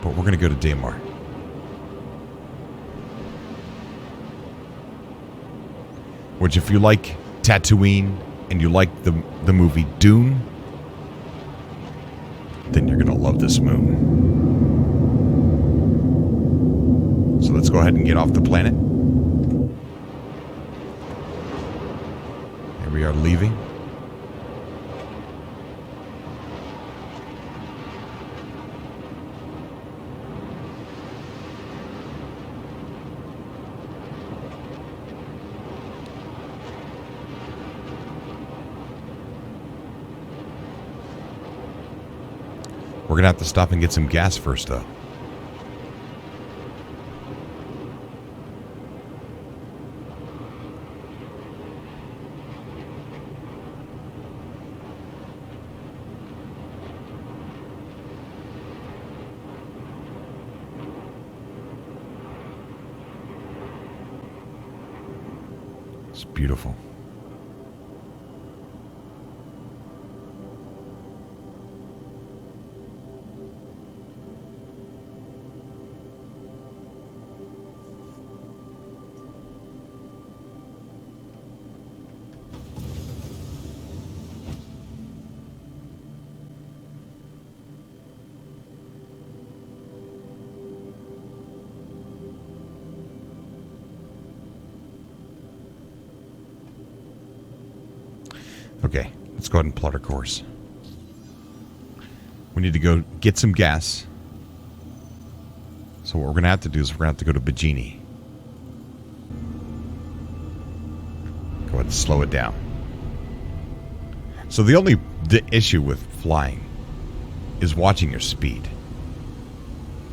But we're going to go to Daymar. Which, if you like Tatooine and you like the movie Dune, then you're going to love this moon. So let's go ahead and get off the planet. Here we are leaving. We're going to have to stop and get some gas first, though. It's beautiful. Okay, let's go ahead and plot our course. We need to go get some gas. So what we're going to have to do is we're going to have to go to Bajini. Go ahead and slow it down. So the issue with flying is watching your speed.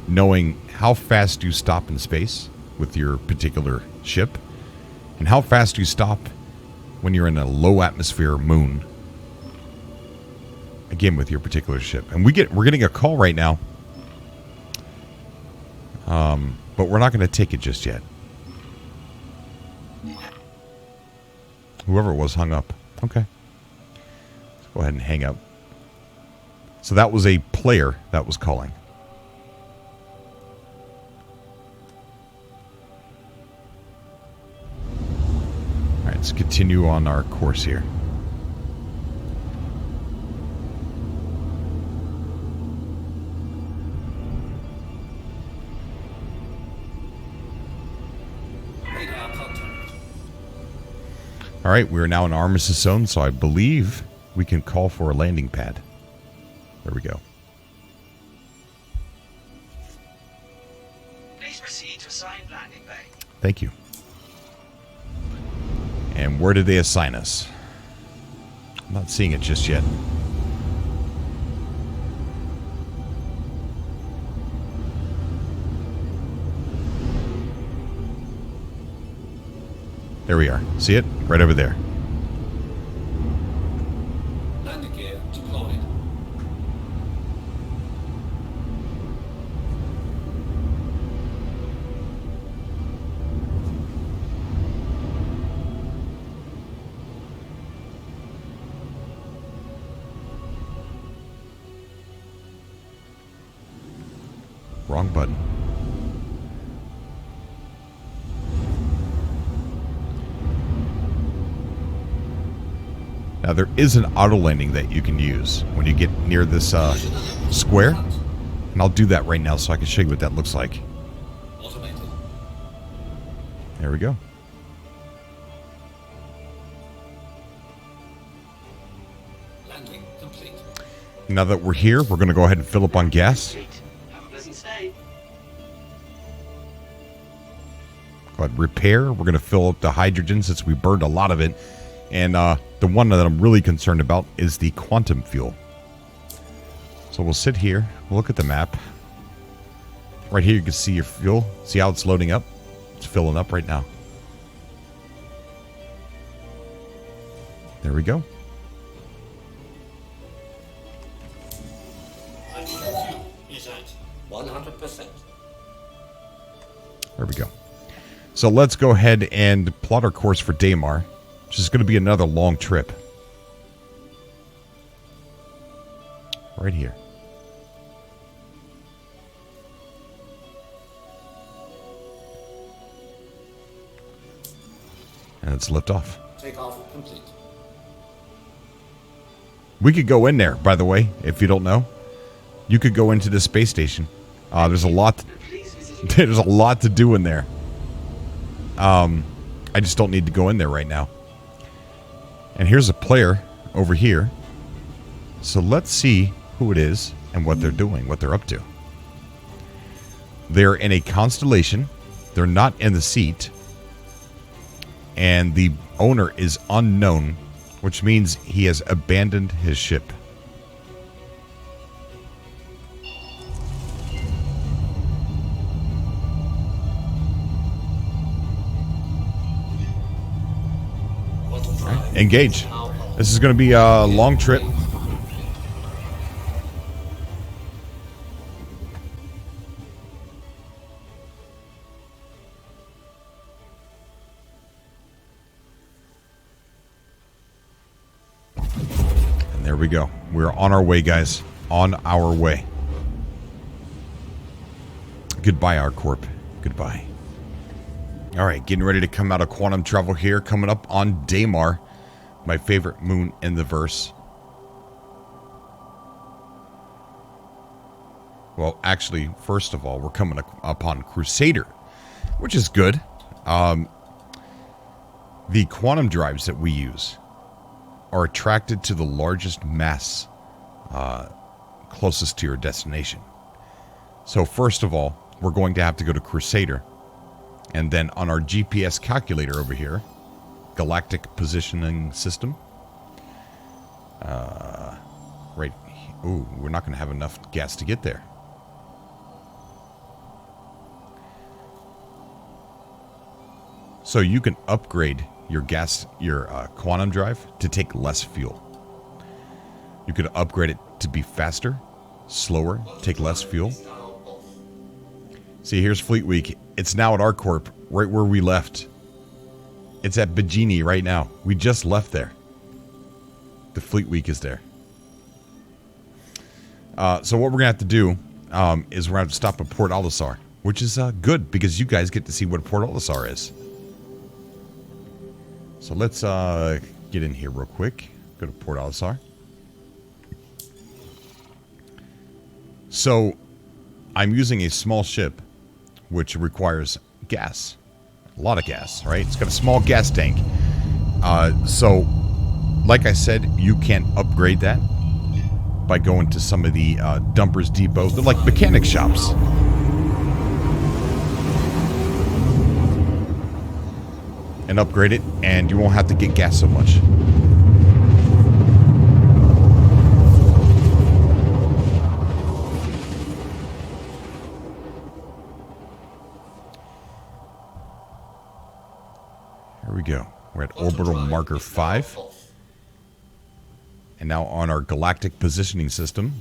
Knowing how fast you stop in space with your particular ship and how fast you stop when you're in a low atmosphere moon, again with your particular ship. And we're getting a call right now, but we're not going to take it just yet. Whoever it was hung up. Okay, let's go ahead and hang up. So that was a player that was calling. Let's continue on our course here. All right, we're now in Armistice Zone, so I believe we can call for a landing pad. There we go. Please proceed to assigned landing bay. Thank you. And where did they assign us? I'm not seeing it just yet. There we are. See it? Right over there. Landing gear deployed. Wrong button. Now there is an auto landing that you can use when you get near this square. And I'll do that right now so I can show you what that looks like. Automated. There we go. Landing complete. Now that we're here, we're going to go ahead and fill up on gas. Have a pleasant stay. But repair, we're going to fill up the hydrogen since we burned a lot of it. And the one that I'm really concerned about is the quantum fuel. So we'll sit here, we'll look at the map. Right here you can see your fuel. See how it's loading up? It's filling up right now. There we go. Is at 100%. There we go. So let's go ahead and plot our course for Daymar, which is going to be another long trip. Right here. And let's lift off. Take off complete. We could go in there, by the way, if you don't know. You could go into the space station. There's a lot. There's a lot to do in there. I just don't need to go in there right now. And here's a player over here. So let's see who it is and what they're doing, what they're up to. They're in a constellation. They're not in the seat. And the owner is unknown, which means he has abandoned his ship. Engage. This is going to be a long trip. And there we go. We're on our way, guys. On our way. Goodbye, Arc Corp. Goodbye. All right, getting ready to come out of quantum travel here. Coming up on Daymar, my favorite moon in the verse. Well, actually, first of all, we're coming upon Crusader, which is good. The quantum drives that we use are attracted to the largest mass closest to your destination. So first of all, we're going to have to go to Crusader. And then on our GPS calculator over here, Galactic Positioning System. Right. Ooh, we're not going to have enough gas to get there. So you can upgrade your quantum drive to take less fuel. You could upgrade it to be faster, slower, take less fuel. See, here's Fleet Week. It's now at Arc Corp, right where we left. It's at Bajini right now. We just left there. The Fleet Week is there. So what we're going to have to do is we're going to have to stop at Port Olisar, which is good because you guys get to see what Port Olisar is. So let's get in here real quick. Go to Port Olisar. So I'm using a small ship, which requires gas. A lot of gas, right? It's got a small gas tank. So, like I said, you can upgrade that by going to some of the dumpers depots. They're like mechanic shops. And upgrade it, and you won't have to get gas so much. Here we go. We're at orbital marker 5. And now on our galactic positioning system,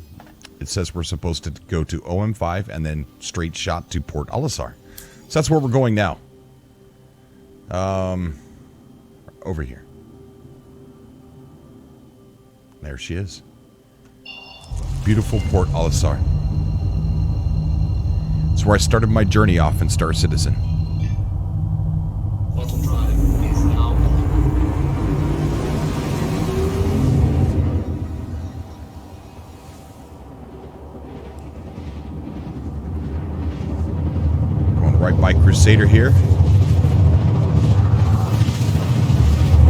it says we're supposed to go to OM5 and then straight shot to Port Olisar. So that's where we're going now. Over here. There she is. Beautiful Port Olisar. It's where I started my journey off in Star Citizen. Quantum drive is now Going right by Crusader here.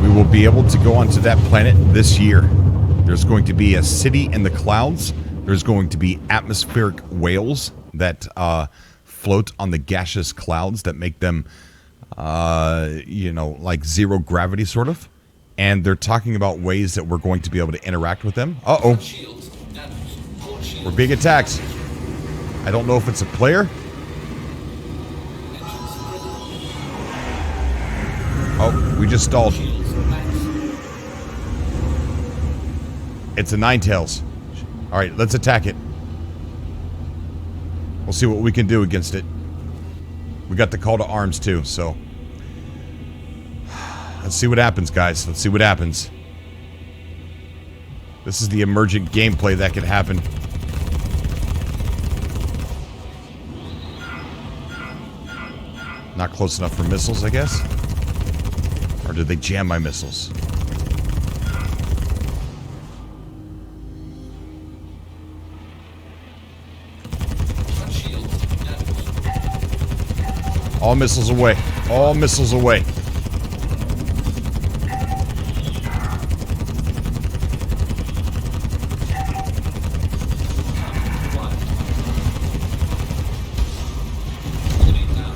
We will be able to go onto that planet this year. There's going to be a city in the clouds. There's going to be atmospheric whales that float on the gaseous clouds that make them you know, like zero gravity sort of. And they're talking about ways that we're going to be able to interact with them. Uh-oh. We're being attacked. I don't know if it's a player. Oh, we just stalled. It's a Ninetales. All right, let's attack it. We'll see what we can do against it. We got the call to arms too, so let's see what happens, guys. Let's see what happens. This is the emergent gameplay that could happen. Not close enough for missiles, I guess. Or did they jam my missiles? All missiles away. All missiles away.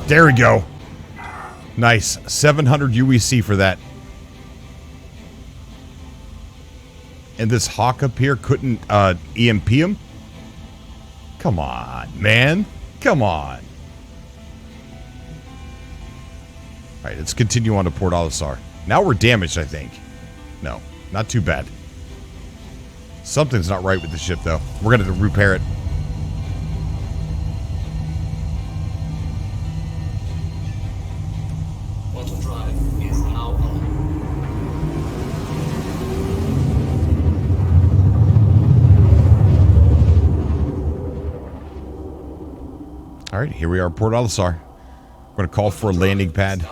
There we go. Nice. 700 UEC for that. And this hawk up here couldn't EMP him? Come on, man. Come on. Alright, let's continue on to Port Olisar. Now we're damaged, I think. No, not too bad. Something's not right with the ship, though. We're going to repair it. Auto drive is now on. Alright, here we are, Port Olisar. We're going to call for a landing pad.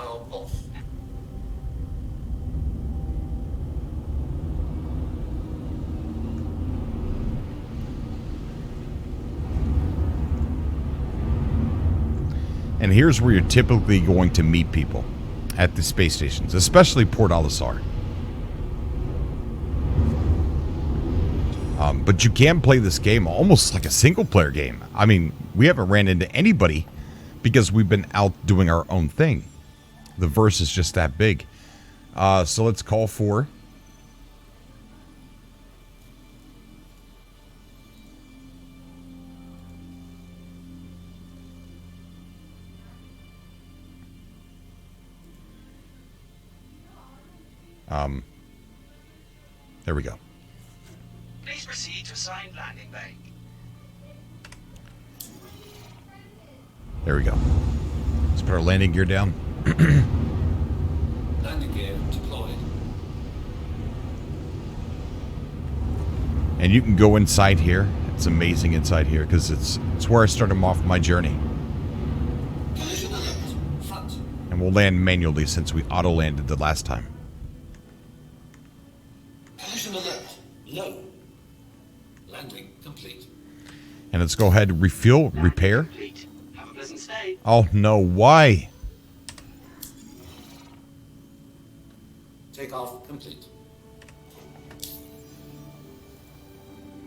And here's where you're typically going to meet people at the space stations, especially Port Olisar. But you can play this game almost like a single-player game. I mean, we haven't ran into anybody because we've been out doing our own thing. The verse is just that big. So let's call for... there we go. Please proceed to assigned landing bay. There we go. Let's put our landing gear down. Landing gear deployed. And you can go inside here. It's amazing inside here because it's where I started off my journey. Collision alert. Front. And we'll land manually since we auto-landed the last time. Collision alert. Low. Landing complete. And let's go ahead and refuel, repair. Complete. Have a pleasant stay. Oh no, why? Takeoff complete.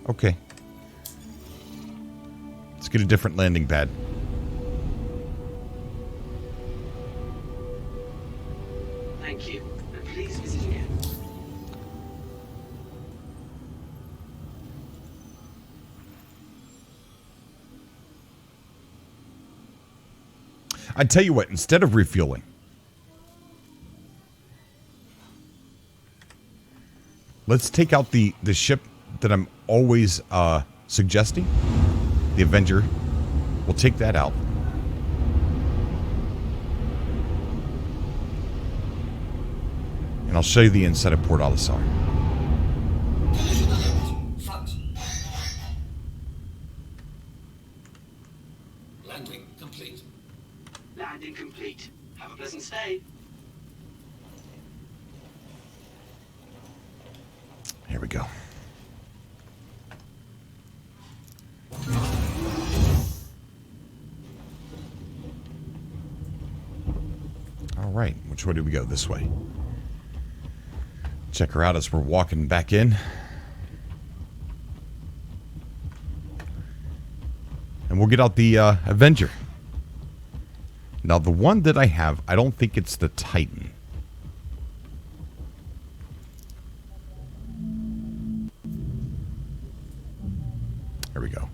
Okay. Let's get a different landing pad. Thank you. And please visit again. I tell you what, instead of refueling, let's take out the ship that I'm always suggesting, the Avenger. We'll take that out. And I'll show you the inside of Port Olisar. Collision alert. Front. Landing complete. Landing complete. Have a pleasant stay. Here we go. All right, which way do we go? This way. Check her out as we're walking back in. And we'll get out the Avenger. Now, the one that I have, I don't think it's the Titan. There we go.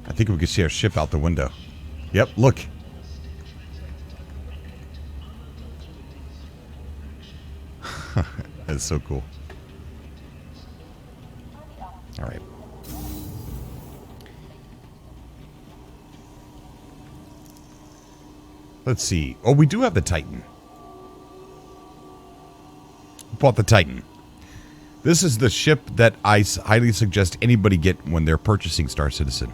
I think we can see our ship out the window. Yep, look. That's so cool. All right. Let's see. Oh, we do have the Titan. Bought the Titan. This is the ship that I highly suggest anybody get when they're purchasing Star Citizen.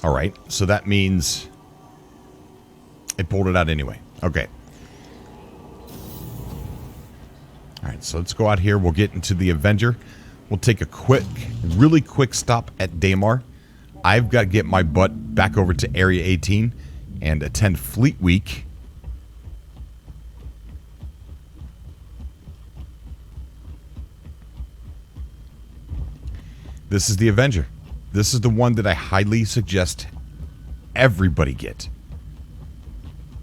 All right, so that means it pulled it out anyway. Okay. All right, so let's go out here. We'll get into the Avenger. We'll take a really quick stop at Daymar. I've got to get my butt back over to Area 18 and attend Fleet Week. This is the Avenger. This is the one that I highly suggest everybody get.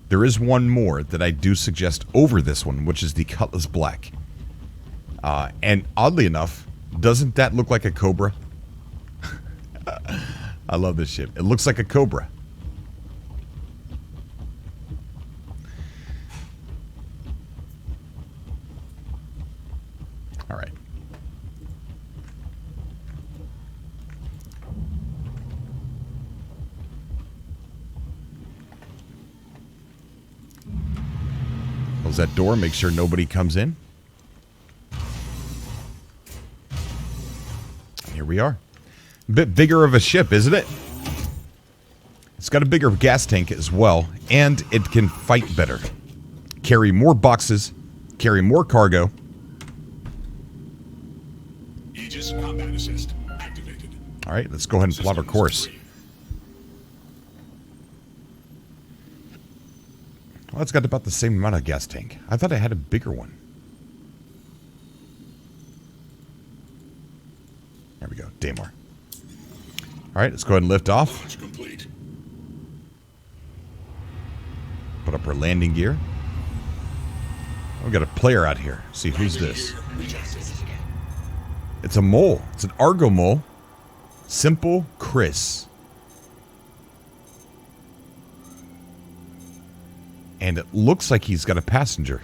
There is one more that I do suggest over this one, which is the Cutlass Black. And oddly enough, doesn't that look like a Cobra? I love this ship. It looks like a Cobra. All right. Close that door, make sure nobody comes in. Here we are. A bit bigger of a ship, isn't it? It's got a bigger gas tank as well, and it can fight better. Carry more boxes, carry more cargo. Aegis combat assist activated. All right, let's go ahead and plot our course. Well, it's got about the same amount of gas tank. I thought I had a bigger one. There we go, Daymar. All right, let's go ahead and lift off. Launch complete. Put up our landing gear. We got a player out here. See, who's this? It's a mole. It's an Argo mole. Simple Chris. And it looks like he's got a passenger.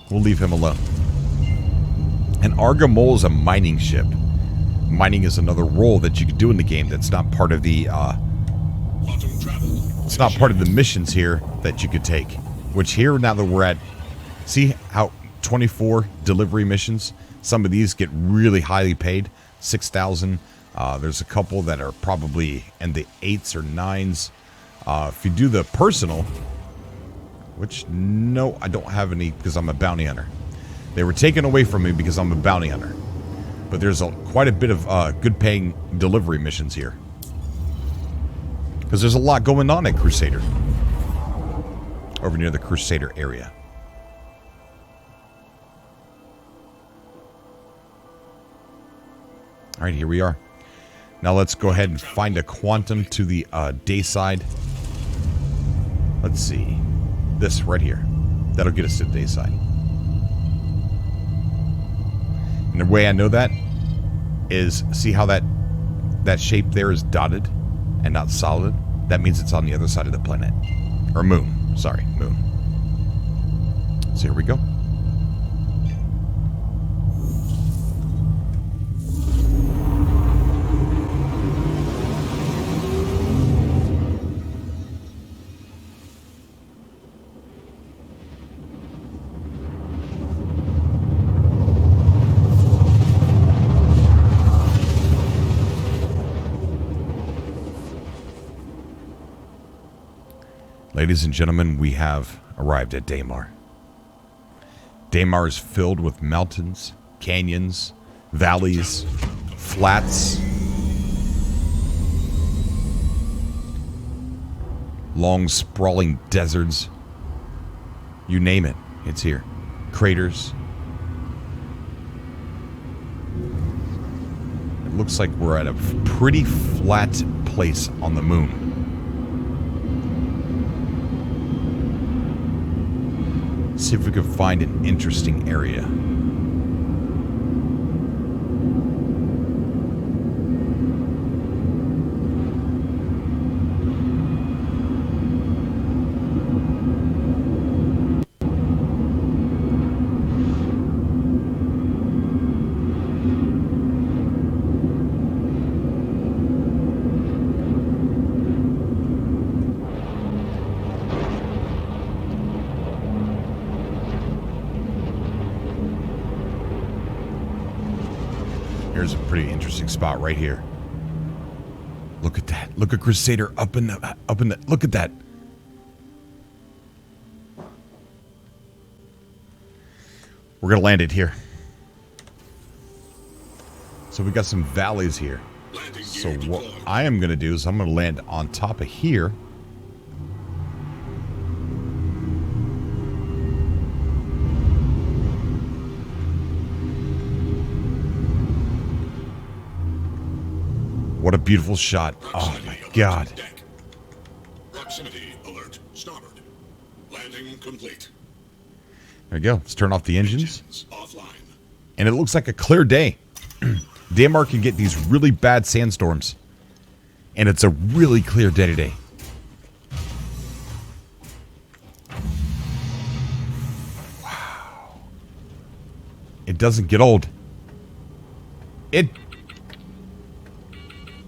We'll leave him alone. An Argo mole is a mining ship. Mining is another role that you can do in the game that's not part of the it's not part of the missions here that you could take. Which here, now that we're at, see how 24 delivery missions, some of these get really highly paid, 6,000. There's a couple that are probably in the 8s or 9s. If you do the personal, which no, I don't have any because I'm a bounty hunter. They were taken away from me because I'm a bounty hunter. But there's quite a bit of good paying delivery missions here. Because there's a lot going on at Crusader. Over near the Crusader area. Alright, here we are. Now let's go ahead and find a quantum to the day side. Let's see. This right here. That'll get us to the day side. And the way I know that is, see how that shape there is dotted and not solid? That means it's on the other side of the planet. Or moon. Sorry, moon. So here we go. Ladies and gentlemen, we have arrived at Daymar. Daymar is filled with mountains, canyons, valleys, flats, long sprawling deserts. You name it, it's here. Craters. It looks like we're at a pretty flat place on the moon. See if we can find an interesting area. Here's a pretty interesting spot right here. Look at that. Look at Crusader up in the look at that. We're gonna land it here. So we got some valleys here. So what I am gonna do is I'm gonna land on top of here. What a beautiful shot. Oh my God. Proximity alert. Starboard. Landing complete. There we go. Let's turn off the engines. Offline. And it looks like a clear day. Daymar can get these really bad sandstorms. And it's a really clear day today. Wow. It doesn't get old. It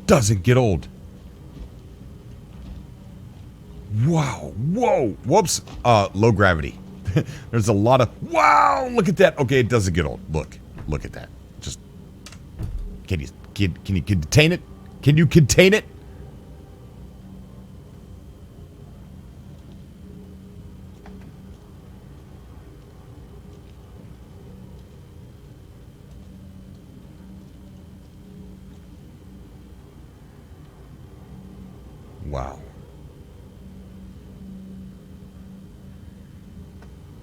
doesn't get old. Wow. Whoa. Whoops. Low gravity. There's a lot of... Wow. Look at that. Okay, it doesn't get old. Look. Look at that. Just... Can you contain it? Can you contain it? Wow.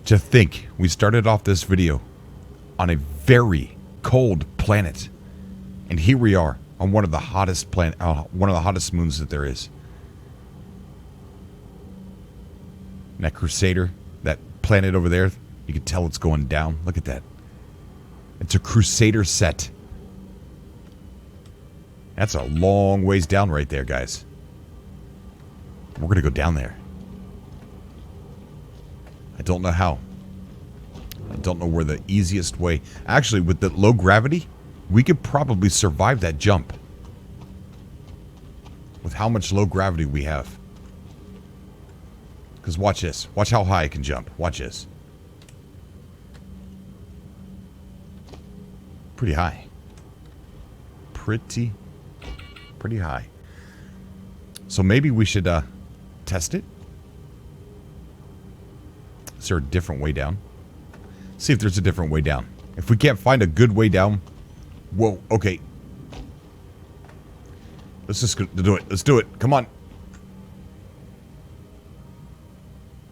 To think we started off this video on a very cold planet, and here we are on one of the hottest one of the hottest moons that there is. And that Crusader, that planet over there, you can tell it's going down. Look at that. It's a Crusader set. That's a long ways down right there, guys. We're going to go down there. I don't know how. I don't know where the easiest way... Actually, with the low gravity, we could probably survive that jump. With how much low gravity we have. Because watch this. Watch how high I can jump. Watch this. Pretty high. Pretty high. So maybe we should... test it. Is there a different way down? See if there's a different way down. If we can't find a good way down... Whoa, okay. Let's just do it. Let's do it. Come on.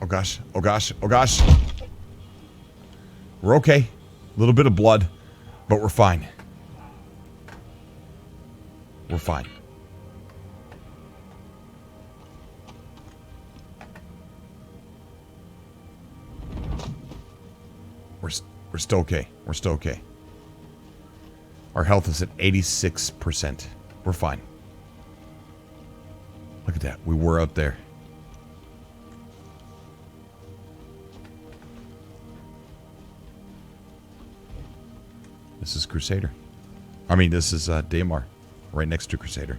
Oh gosh. Oh gosh. Oh gosh. We're okay. A little bit of blood, but we're fine. We're fine. We're still okay. We're still okay. Our health is at 86%. We're fine. Look at that. We were up there. This is Crusader. I mean, this is Daymar. Right next to Crusader.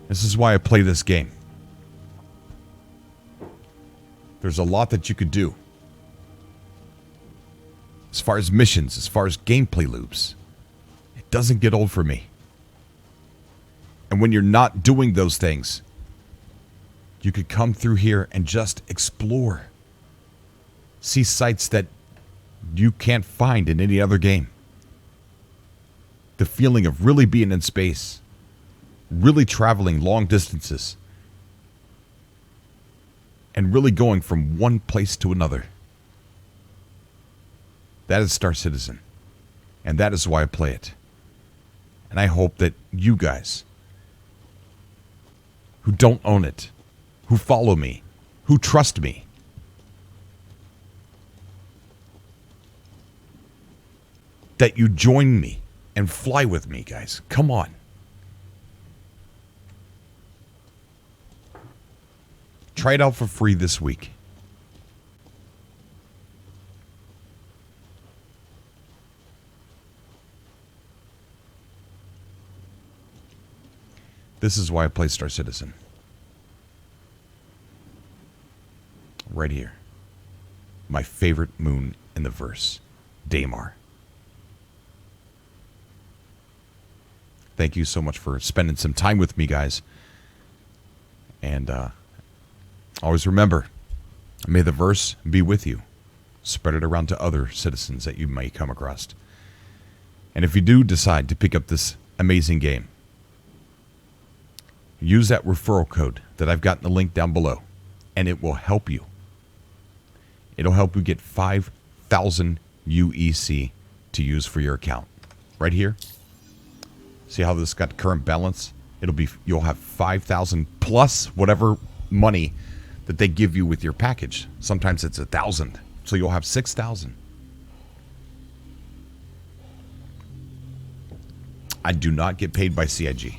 This is why I play this game. There's a lot that you could do. As far as missions, as far as gameplay loops. It doesn't get old for me. And when you're not doing those things, you could come through here and just explore. See sights that you can't find in any other game. The feeling of really being in space, really traveling long distances, and really going from one place to another. That is Star Citizen. And that is why I play it. And I hope that you guys who don't own it, who follow me, who trust me, that you join me and fly with me, guys. Come on. Try it out for free this week. This is why I play Star Citizen. Right here. My favorite moon in the verse. Daymar. Thank you so much for spending some time with me, guys. And always remember, may the verse be with you. Spread it around to other citizens that you may come across. And if you do decide to pick up this amazing game, use that referral code that I've got in the link down below, and it will help you. It'll help you get 5,000 UEC to use for your account. Right here. See how this got current balance? You'll have 5,000 plus whatever money that they give you with your package. Sometimes it's 1,000. So you'll have 6,000. I do not get paid by CIG.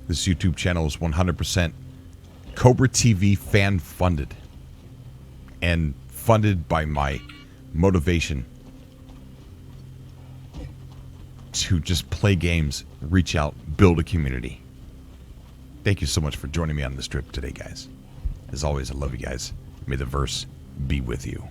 This YouTube channel is 100% Cobra TV fan funded. And funded by my motivation to just play games, reach out, build a community. Thank you so much for joining me on this trip today, guys. As always, I love you guys. May the verse be with you.